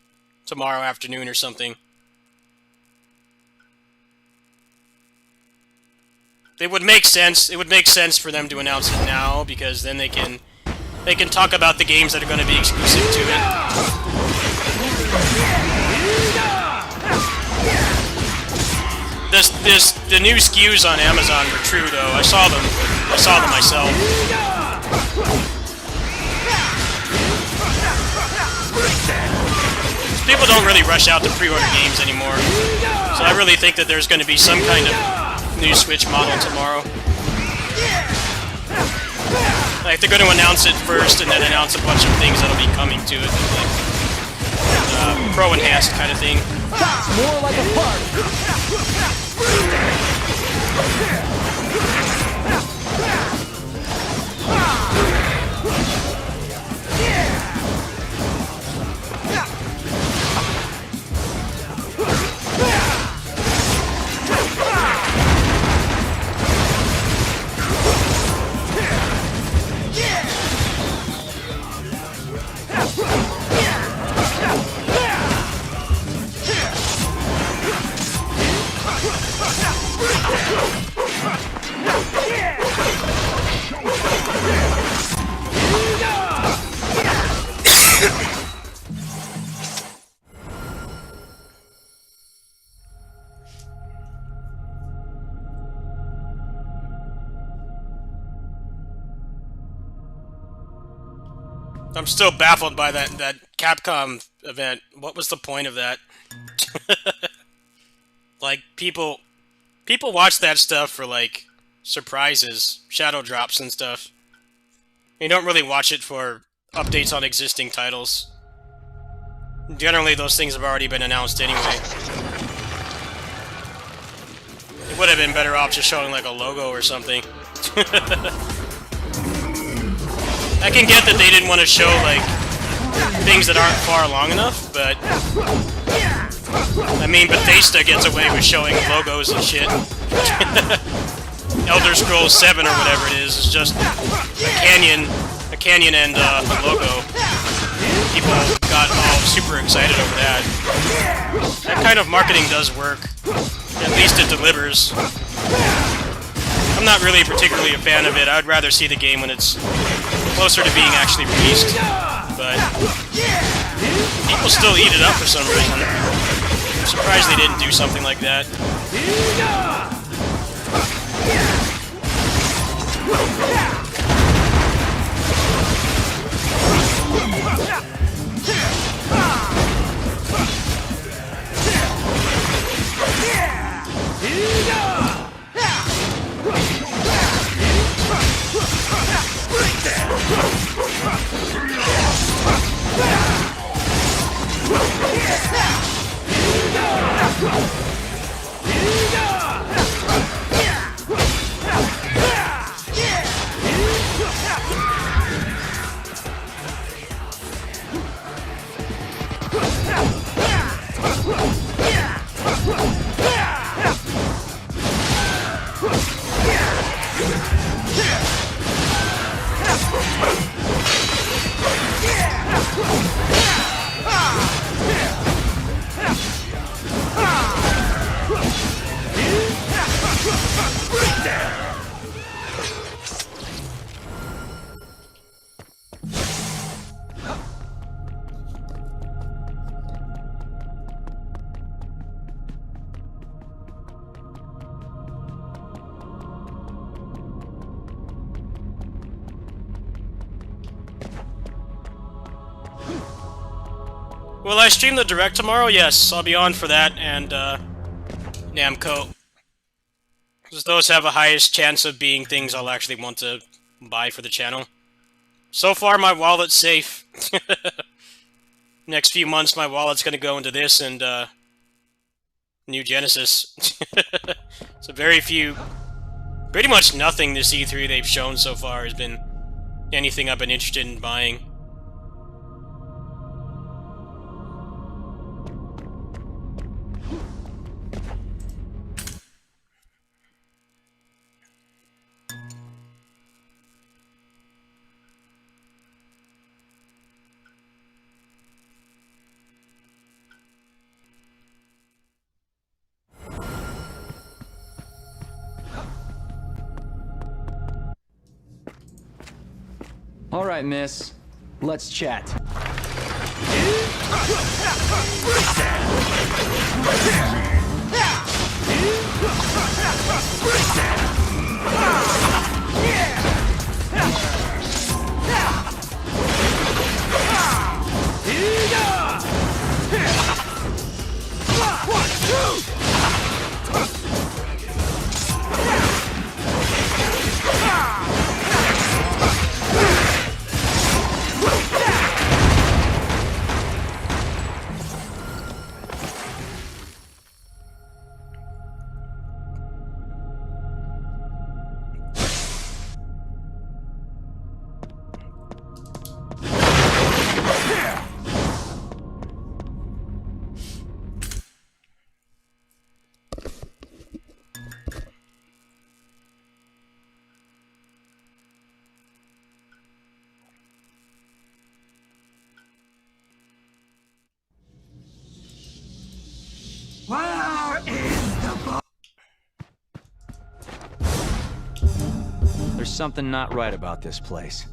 tomorrow afternoon or something. It would make sense. It would make sense for them to announce it now, because then they can talk about the games that are going to be exclusive to it. The new SKUs on Amazon were true though. I saw them myself. People don't really rush out to pre-order games anymore, so I really think that there's going to be some kind of new Switch model tomorrow. Like, they're going to announce it first and then announce a bunch of things that'll be coming to it. Like, pro-enhanced kind of thing. That's more like a park. I'm still baffled by that Capcom event. What was the point of that? Like, people watch that stuff for, like, surprises, shadow drops and stuff. You don't really watch it for updates on existing titles. Generally, those things have already been announced anyway. It would have been better off just showing, like, a logo or something. I can get that they didn't want to show, like, things that aren't far along enough, but... I mean, Bethesda gets away with showing logos and shit. Elder Scrolls 7 or whatever it is just a canyon and a logo. People got all super excited over that. That kind of marketing does work. At least it delivers. I'm not really particularly a fan of it. I would rather see the game when it's closer to being actually released. But people still eat it up for some reason. I'm surprised they didn't do something like that. Will I stream the Direct tomorrow? Yes, I'll be on for that, and, Namco. Because those have a highest chance of being things I'll actually want to buy for the channel. So far, my wallet's safe. Next few months, my wallet's gonna go into this and, New Genesis. So very few... Pretty much nothing this E3 they've shown so far has been anything I've been interested in buying. All right, miss. Let's chat. Where is the boat? There's something not right about this place.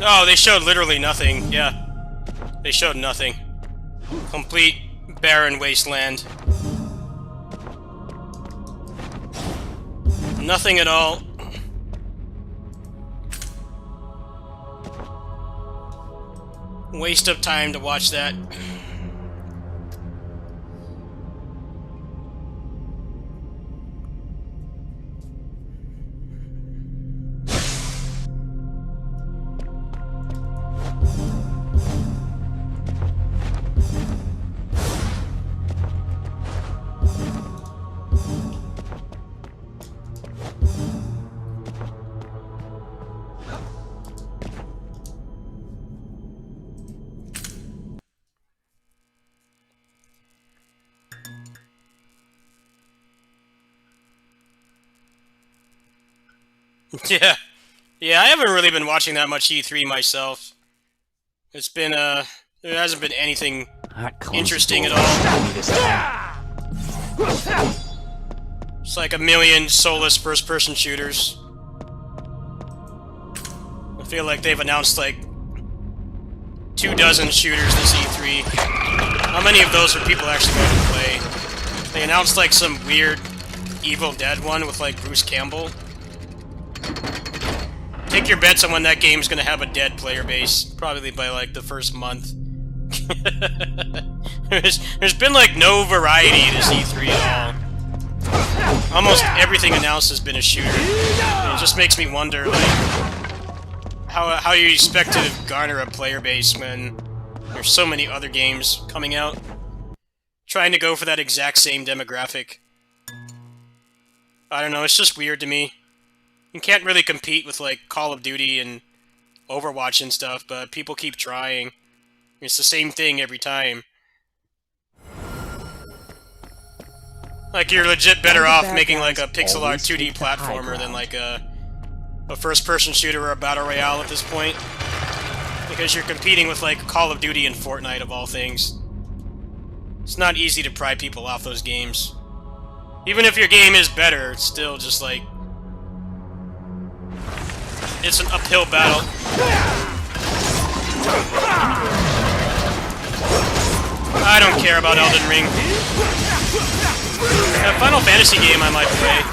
Oh, they showed literally nothing. Yeah. They showed nothing. Complete barren wasteland. Nothing at all. Waste of time to watch that. Yeah. Yeah, I haven't really been watching that much E3 myself. It's been, there hasn't been anything interesting at all. It's like a million soulless first-person shooters. I feel like they've announced, like, 24 shooters this E3. How many of those are people actually going to play? They announced, like, some weird Evil Dead one with, like, Bruce Campbell. Take your bets on when that game's gonna have a dead player base. Probably by, like, the first month. There's been, like, no variety this E3 at all. Almost everything announced has been a shooter. And it just makes me wonder, like, how you expect to garner a player base when there's so many other games coming out. Trying to go for that exact same demographic. I don't know, it's just weird to me. You can't really compete with, like, Call of Duty and Overwatch and stuff, but people keep trying. It's the same thing every time. Like, you're legit better off making, like, a pixel art 2D platformer than, like, a first-person shooter or a battle royale at this point. Because you're competing with, like, Call of Duty and Fortnite, of all things. It's not easy to pry people off those games. Even if your game is better, it's still just, like... It's an uphill battle. I don't care about Elden Ring. A Final Fantasy game I might play.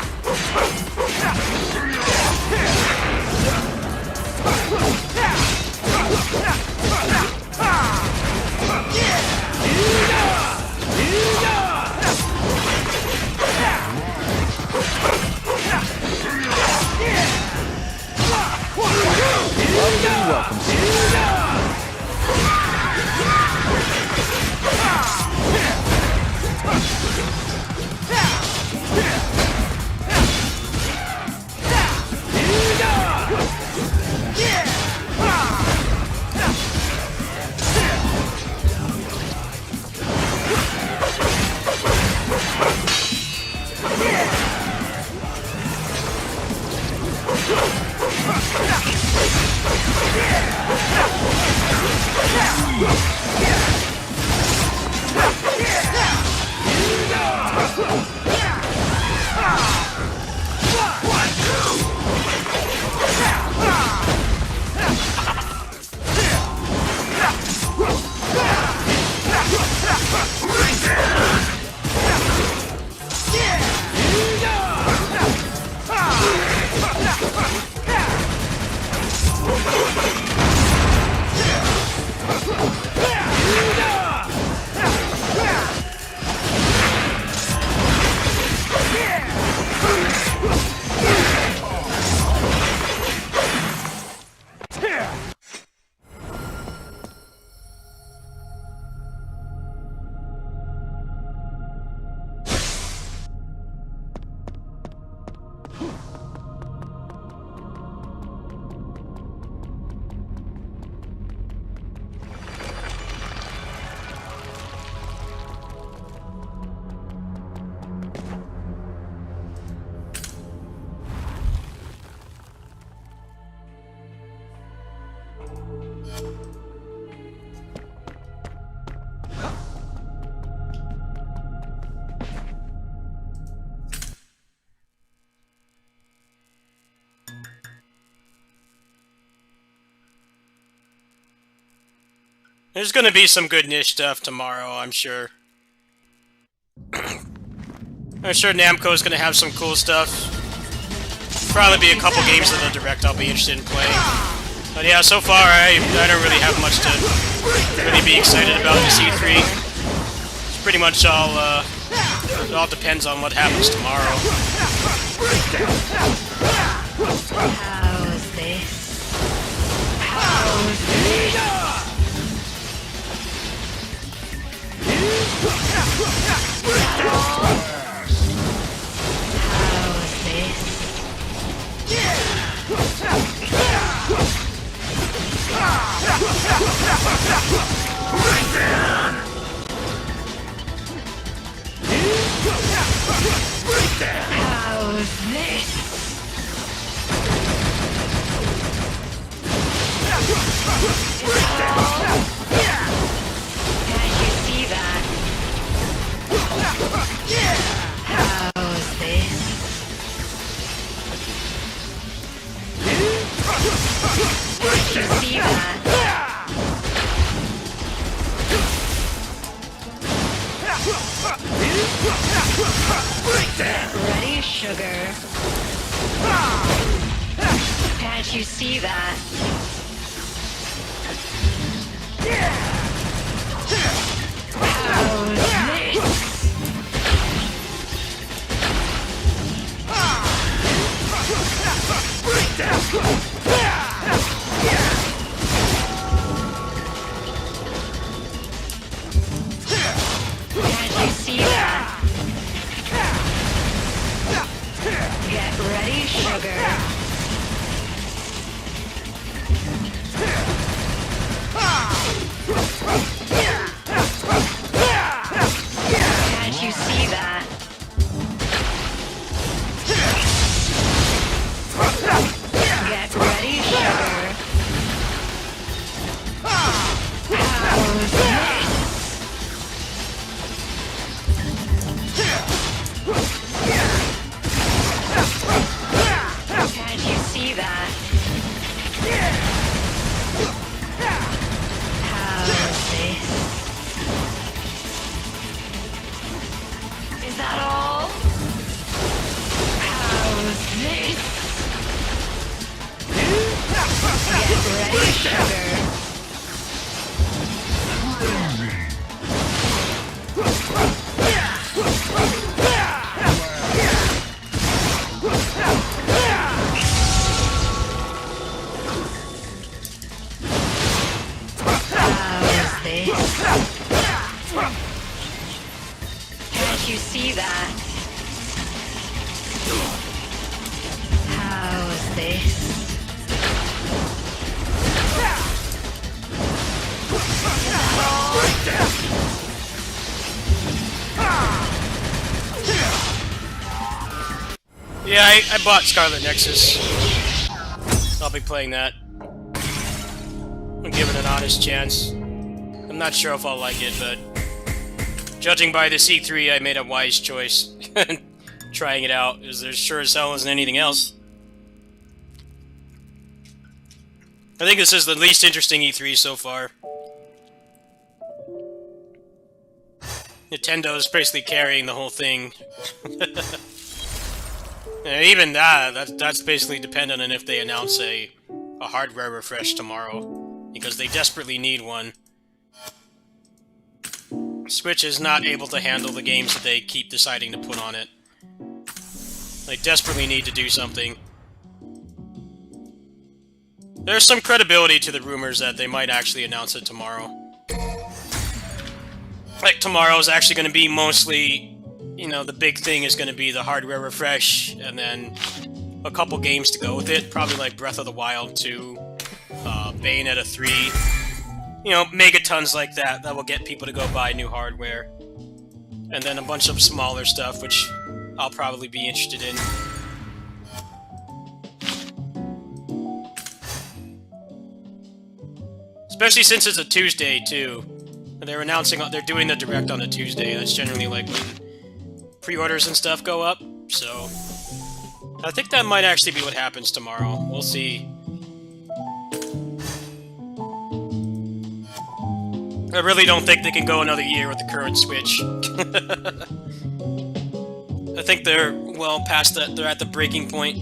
There's gonna be some good niche stuff tomorrow, I'm sure. I'm sure Namco's gonna have some cool stuff. Probably be a couple games in the Direct I'll be interested in playing. But yeah, so far I don't really have much to really be excited about this E3. It's pretty much all, it all depends on what happens tomorrow. How's this? How's this? Can't you see that? How's this? Can't you see that? Ready, sugar? Can't you see that? How's this? Can't you see that? Get ready, sugar. Can't you see that? Get ready, sugar. How's this? Can't you see that? How's this? Is that all? How's this? Get ready, sugar. How's this? Can't you see that? How's this? Yeah, I bought Scarlet Nexus. I'll be playing that. I'll give it an honest chance. I'm not sure if I'll like it, but judging by the C3, I made a wise choice. Trying it out, as there sure as hell isn't anything else. I think this is the least interesting E3 so far. Nintendo's basically carrying the whole thing. And even that's basically dependent on if they announce a hardware refresh tomorrow, because they desperately need one. Switch is not able to handle the games that they keep deciding to put on it. They desperately need to do something. There's some credibility to the rumors that they might actually announce it tomorrow. Like, tomorrow's actually going to be mostly, you know, the big thing is going to be the hardware refresh, and then a couple games to go with it. Probably like Breath of the Wild 2, Bayonetta 3. You know, megatons like that will get people to go buy new hardware. And then a bunch of smaller stuff, which I'll probably be interested in. Especially since it's a Tuesday, too. They're doing the Direct on a Tuesday. That's generally like when pre-orders and stuff go up, so I think that might actually be what happens tomorrow. We'll see. I really don't think they can go another year with the current Switch. I think they're well past that. They're at the breaking point.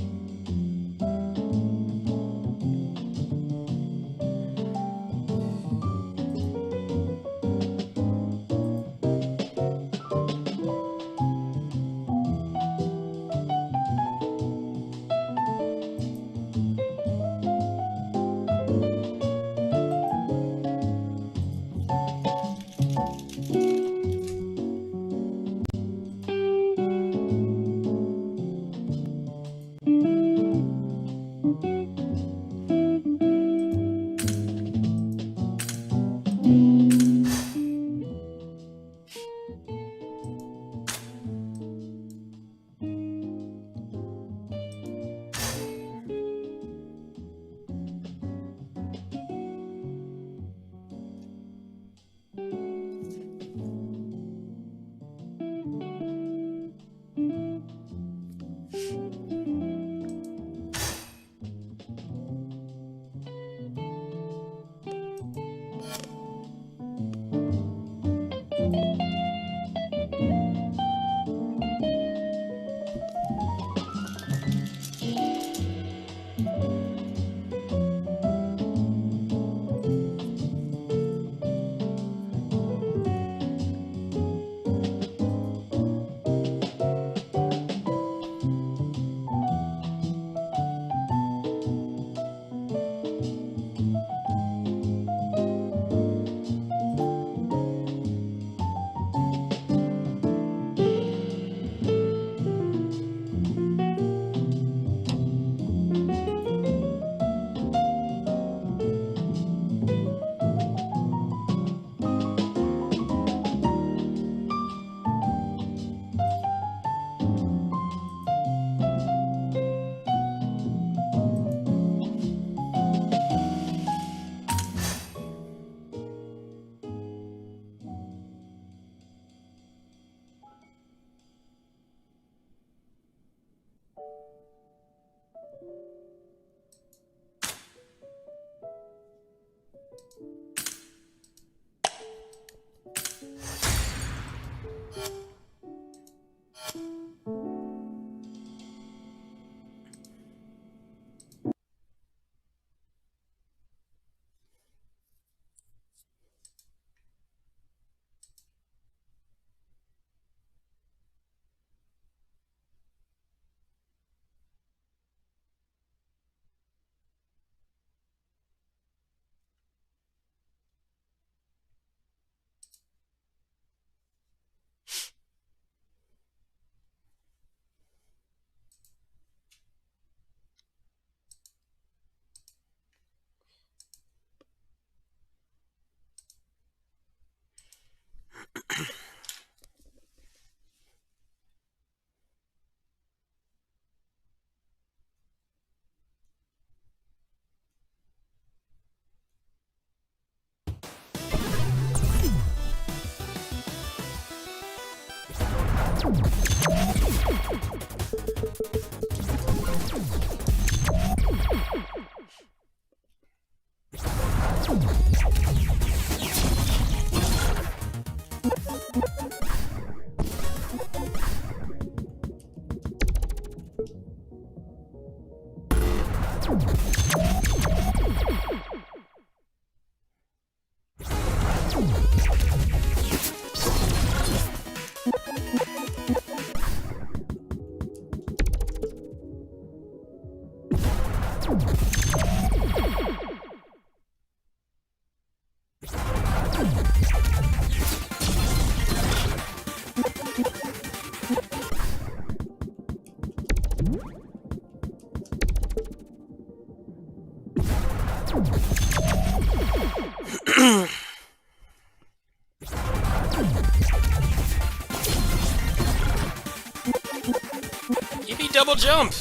Give me double jump!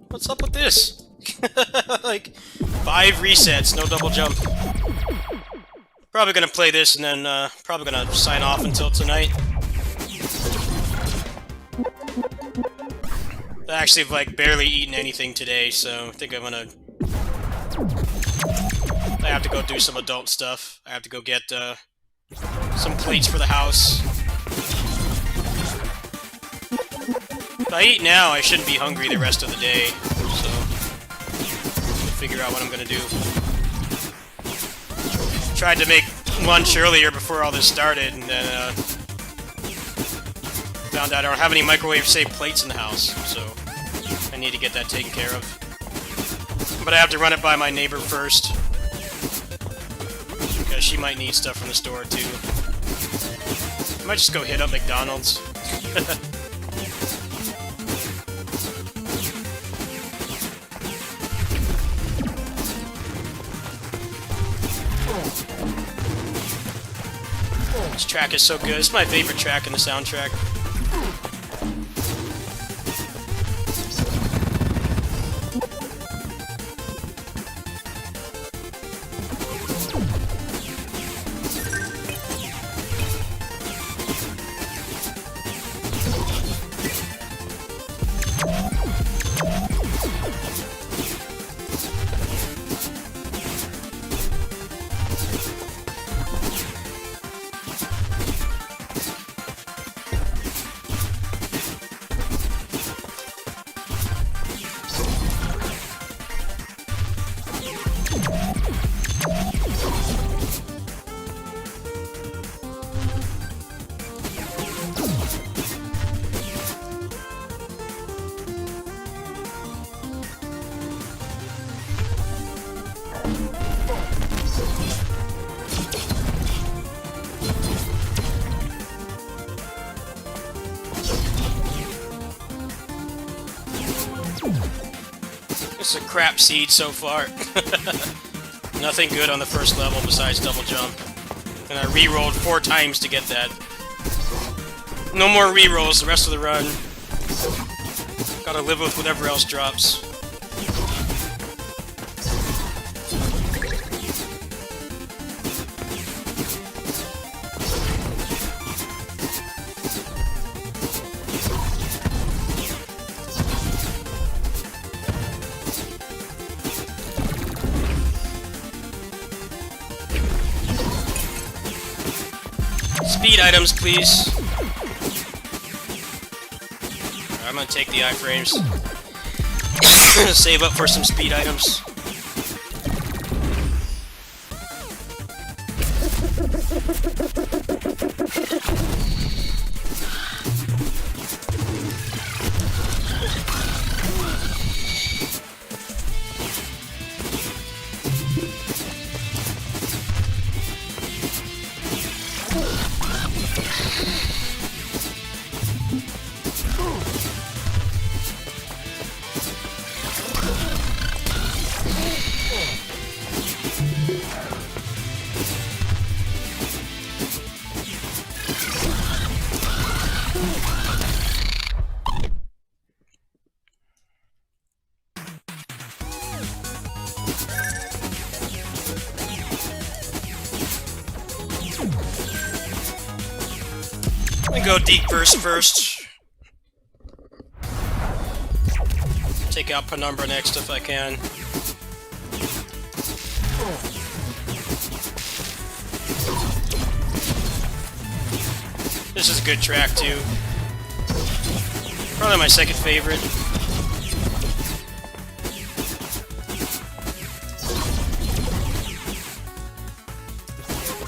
What's up with this? Like, 5 resets, no double jump. Probably gonna play this and then probably gonna sign off until tonight. I actually have like barely eaten anything today, so I think I'm gonna... I have to go do some adult stuff. I have to go get Some plates for the house. If I eat now, I shouldn't be hungry the rest of the day, so figure out what I'm gonna do. Tried to make lunch earlier before all this started, and then found out I don't have any microwave-safe plates in the house, so I need to get that taken care of. But I have to run it by my neighbor first, because she might need stuff from the store too. I might just go hit up McDonald's. This track is so good. It's my favorite track in the soundtrack. It's a crap seed so far. Nothing good on the first level besides double jump. And I re-rolled 4 times to get that. No more re-rolls the rest of the run. Gotta live with whatever else drops. Speed items, please. I'm gonna take the iframes. Save up for some speed items. I'm gonna go deep burst first. Take out Penumbra next if I can. This is a good track too. Probably my second favorite.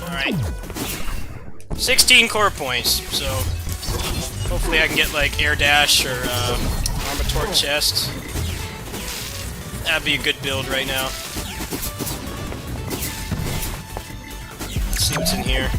Alright. 16 core points, so hopefully I can get like air dash or armor torque chest. That'd be a good build right now. Let's see what's in here.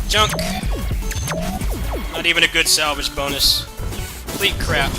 Junk. Not even a good salvage bonus. Complete crap.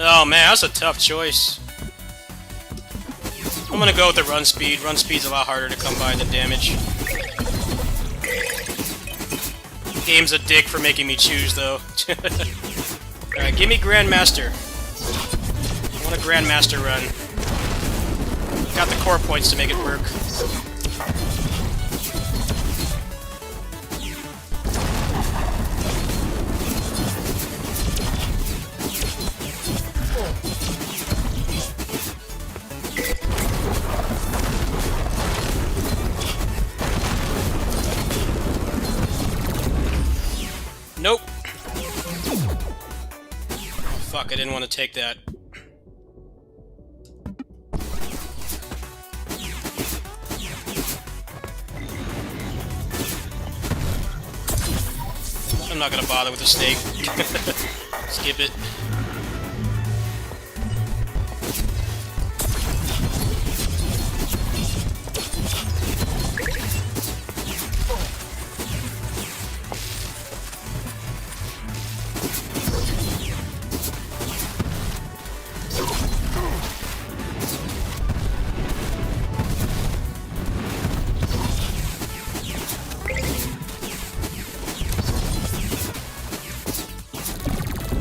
Oh man, that's a tough choice. I'm gonna go with the run speed. Run speed's a lot harder to come by than damage. Game's a dick for making me choose, though. Alright, give me Grandmaster. I want a Grandmaster run. Got the core points to make it work. Nope. Oh, fuck, I didn't want to take that. I'm not gonna bother with the snake. Skip it.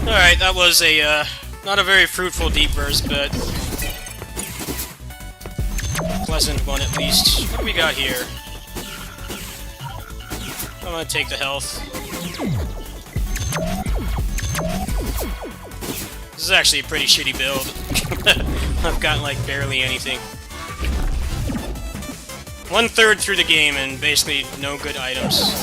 Alright, that was a, not a very fruitful deep verse, but pleasant one at least. What do we got here? I'm gonna take the health. This is actually a pretty shitty build. I've gotten, like, barely anything. 1/3 through the game and basically no good items.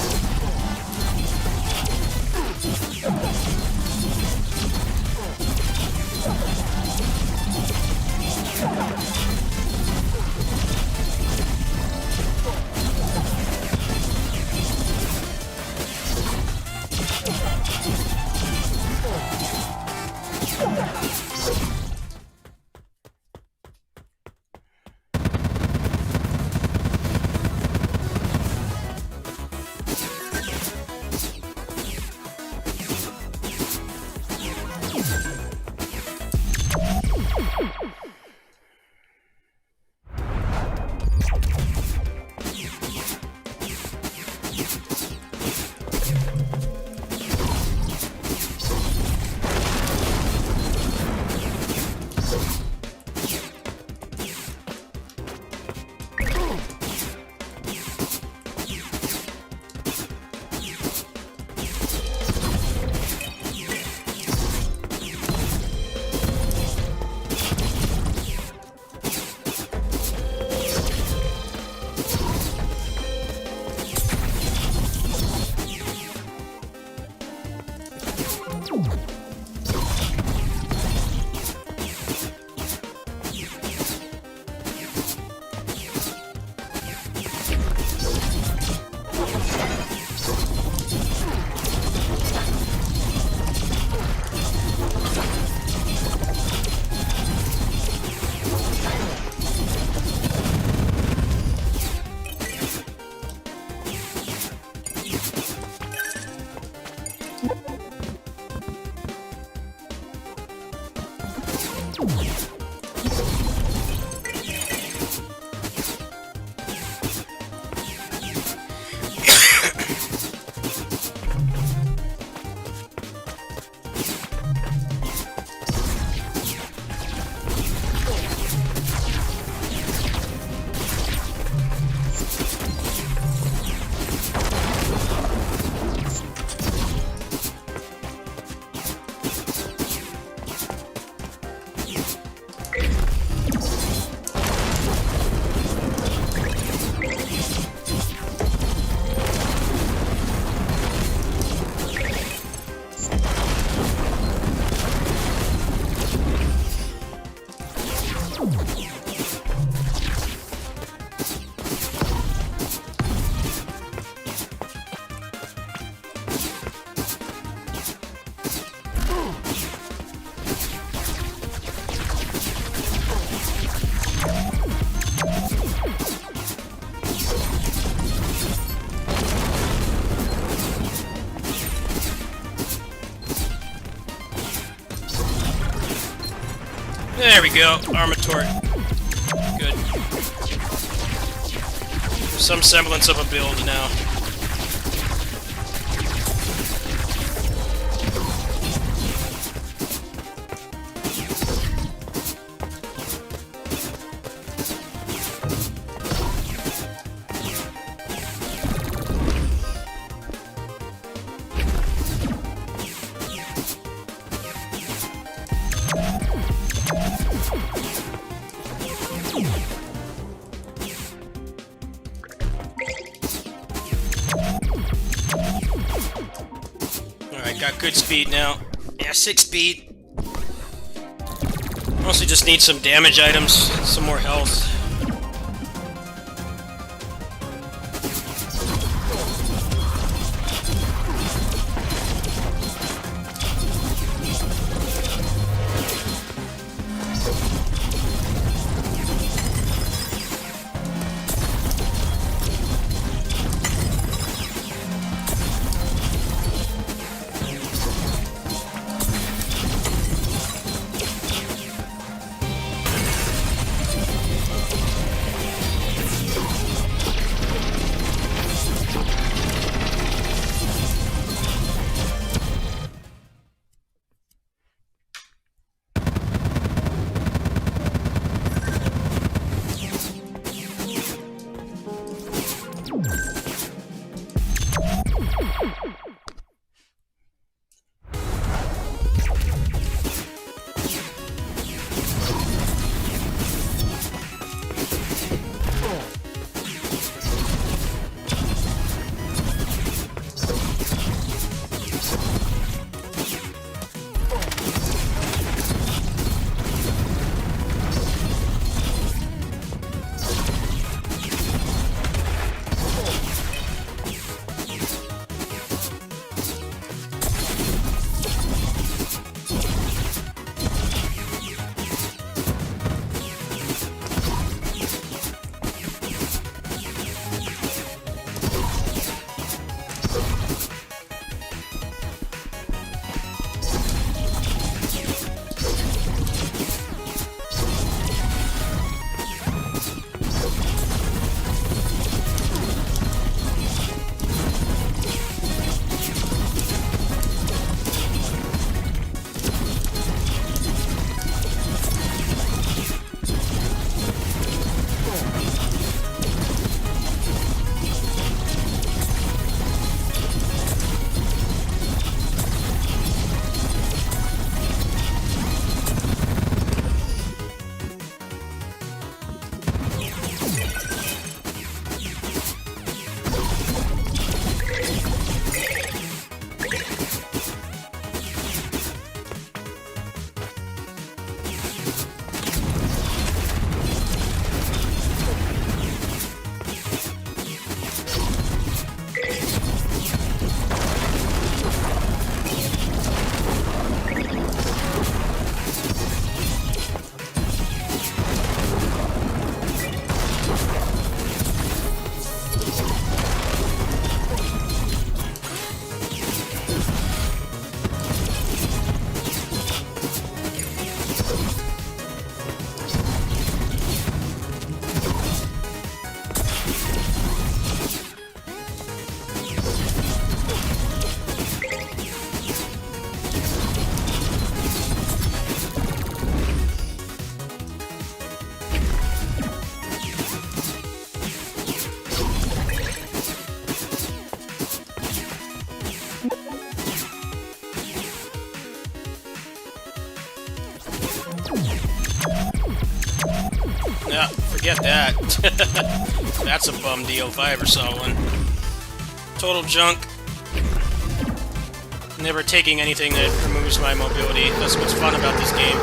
There we go. Armator. Good. Some semblance of a build now. Alright, got good speed now. Yeah, 6 speed. Mostly just need some damage items, some more health. Yeah, forget that. That's a bum deal if I ever saw one. Total junk. Never taking anything that removes my mobility. That's what's fun about this game.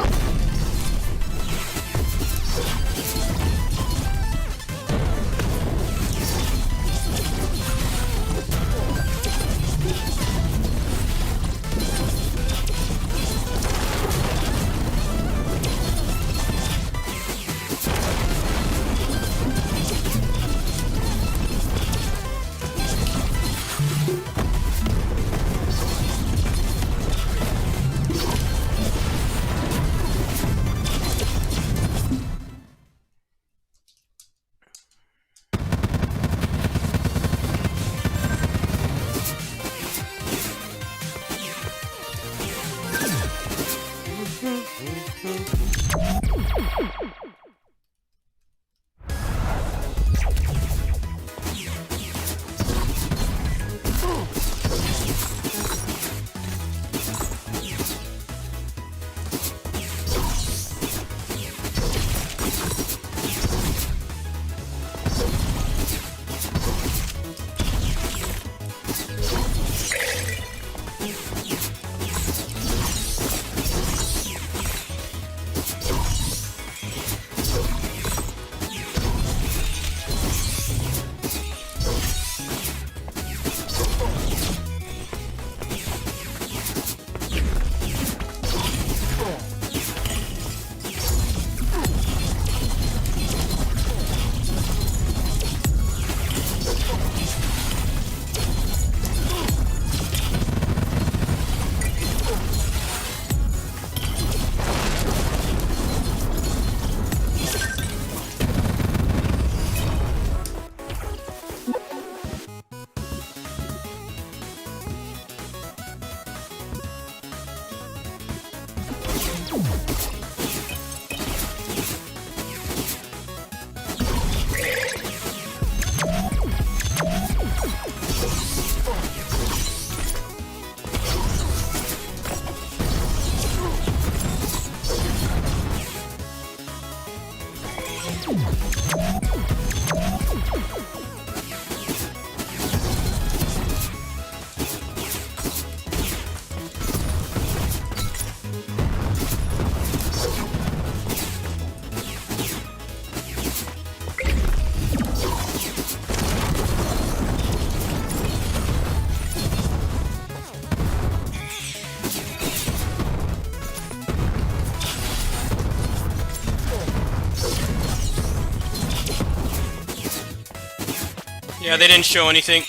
Yeah, they didn't show anything.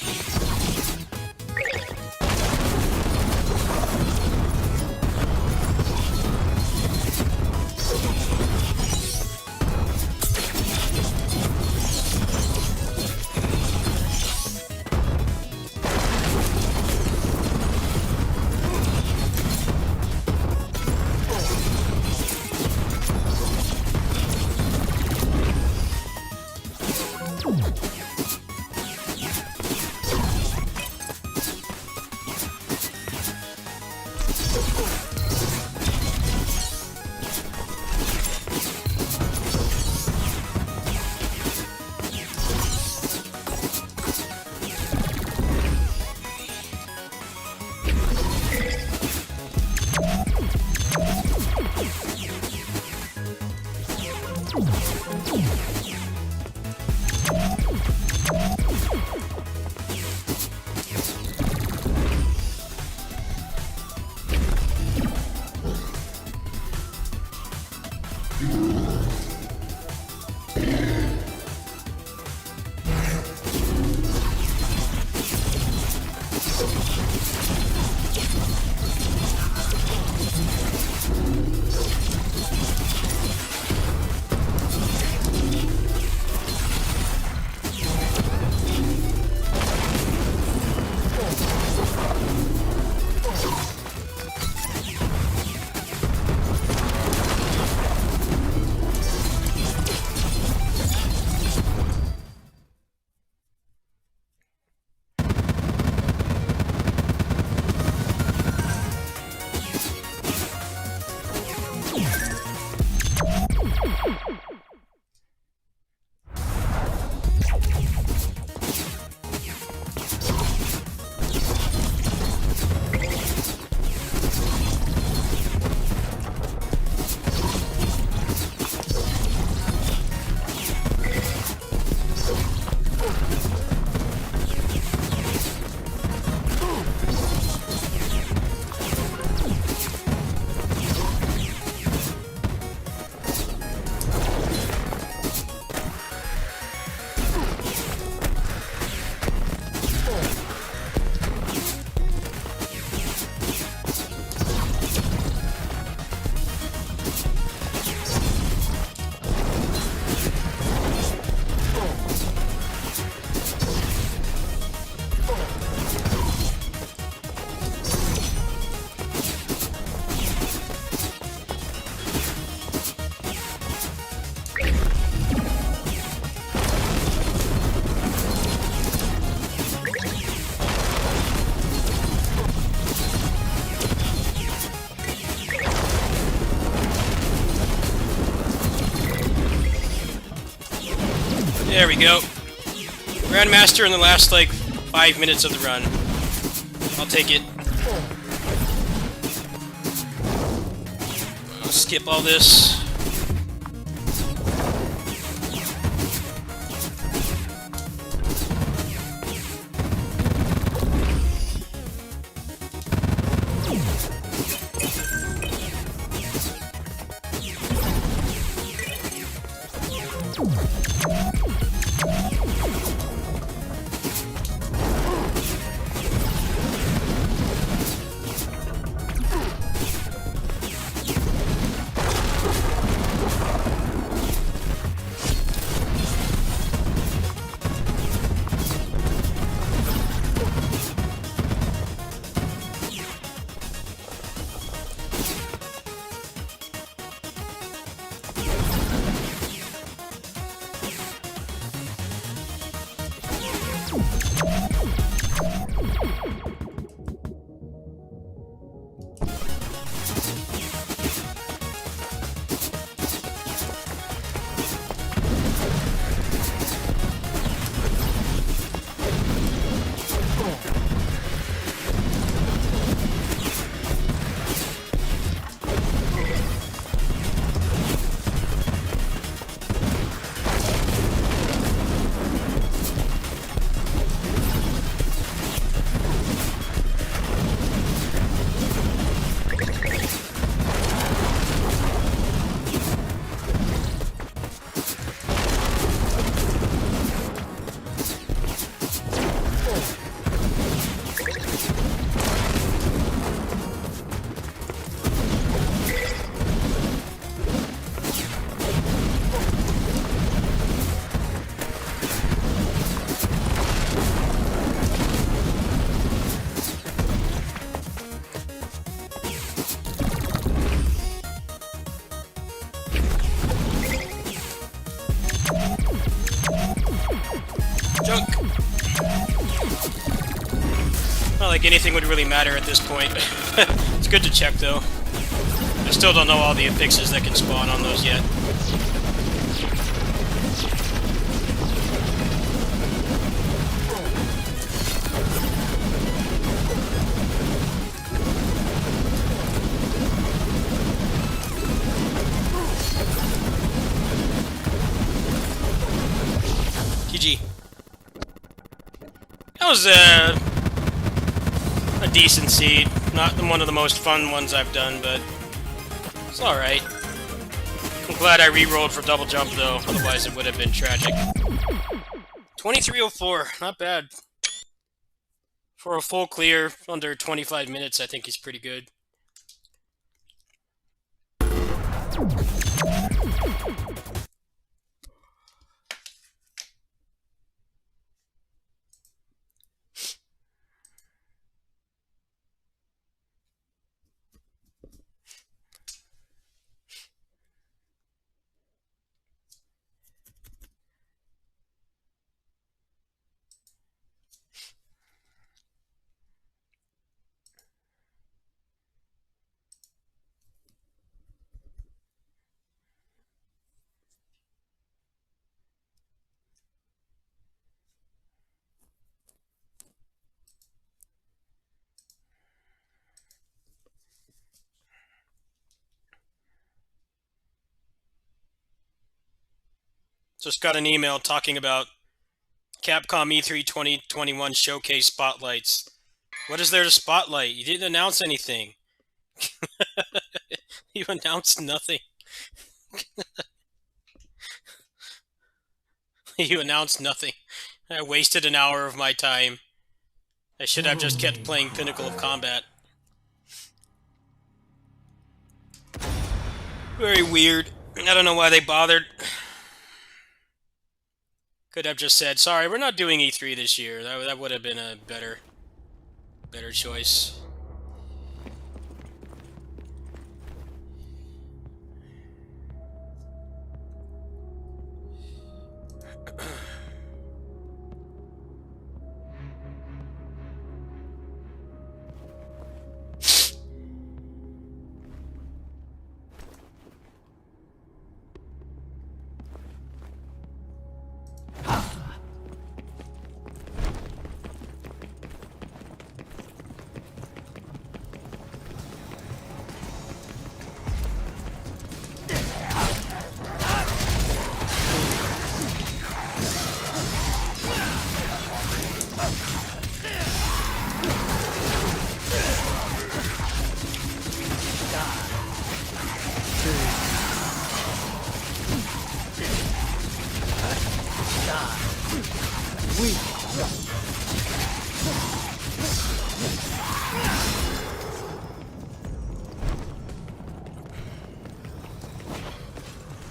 There we go. Grandmaster in the last, like, 5 minutes of the run. I'll take it. I'll skip all this. Junk! Not like anything would really matter at this point. It's good to check, though. I still don't know all the affixes that can spawn on those yet. GG. That was a decent seed. Not one of the most fun ones I've done, but it's alright. I'm glad I re-rolled for double jump, though. Otherwise, it would have been tragic. 2304. Not bad. For a full clear, under 25 minutes, I think he's pretty good. Just got an email talking about Capcom E3 2021 showcase spotlights. What is there to spotlight? You didn't announce anything. You announced nothing. You announced nothing. I wasted an hour of my time. I should have just kept playing Pinnacle of Combat. Very weird. I don't know why they bothered. Could have just said, sorry, we're not doing E3 this year. That would have been a better choice.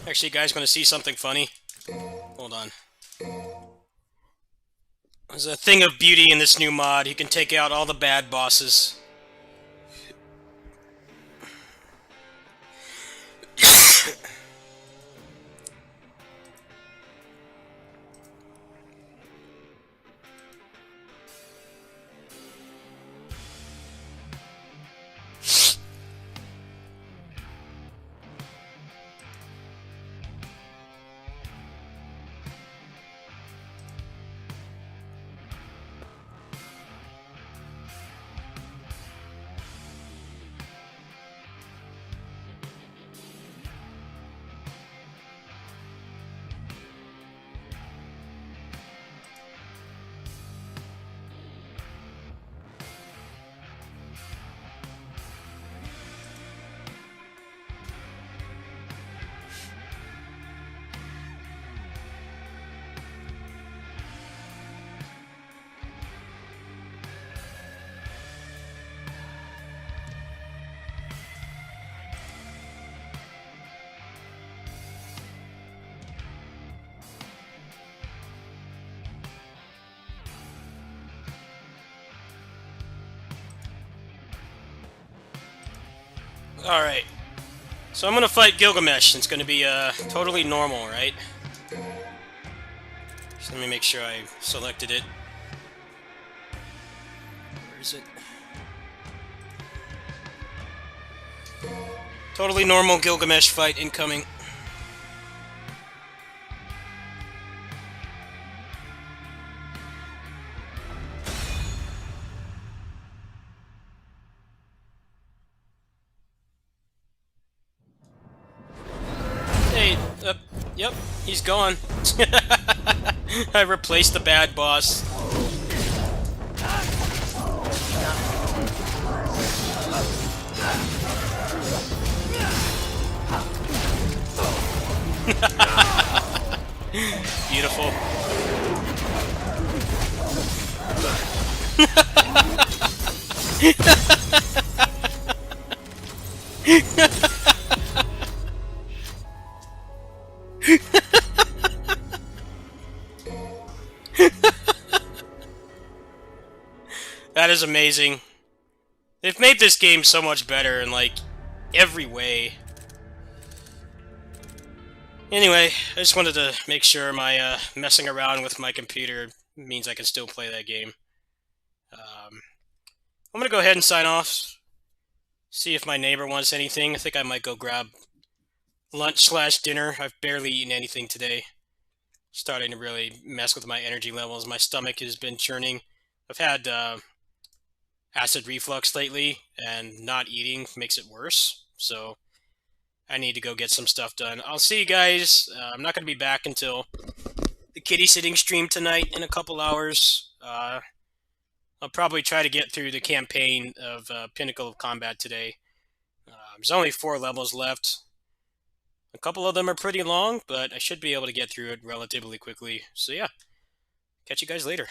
Actually, you guys want to see something funny? Hold on. There's a thing of beauty in this new mod. You can take out all the bad bosses. Alright. So I'm gonna fight Gilgamesh. It's gonna be totally normal, right? Just let me make sure I selected it. Where is it? Totally normal Gilgamesh fight incoming. Hey, yep, he's gone. I replaced the bad boss. Beautiful. That is amazing. They've made this game so much better in, like, every way. Anyway, I just wanted to make sure my messing around with my computer means I can still play that game. I'm gonna go ahead and sign off. See if my neighbor wants anything. I think I might go grab lunch/dinner. I've barely eaten anything today. Starting to really mess with my energy levels. My stomach has been churning. I've had acid reflux lately, and not eating makes it worse. So I need to go get some stuff done. I'll see you guys. I'm not going to be back until the kitty sitting stream tonight in a couple hours. I'll probably try to get through the campaign of Pinnacle of Combat today. There's only 4 levels left. A couple of them are pretty long, but I should be able to get through it relatively quickly. So yeah, catch you guys later.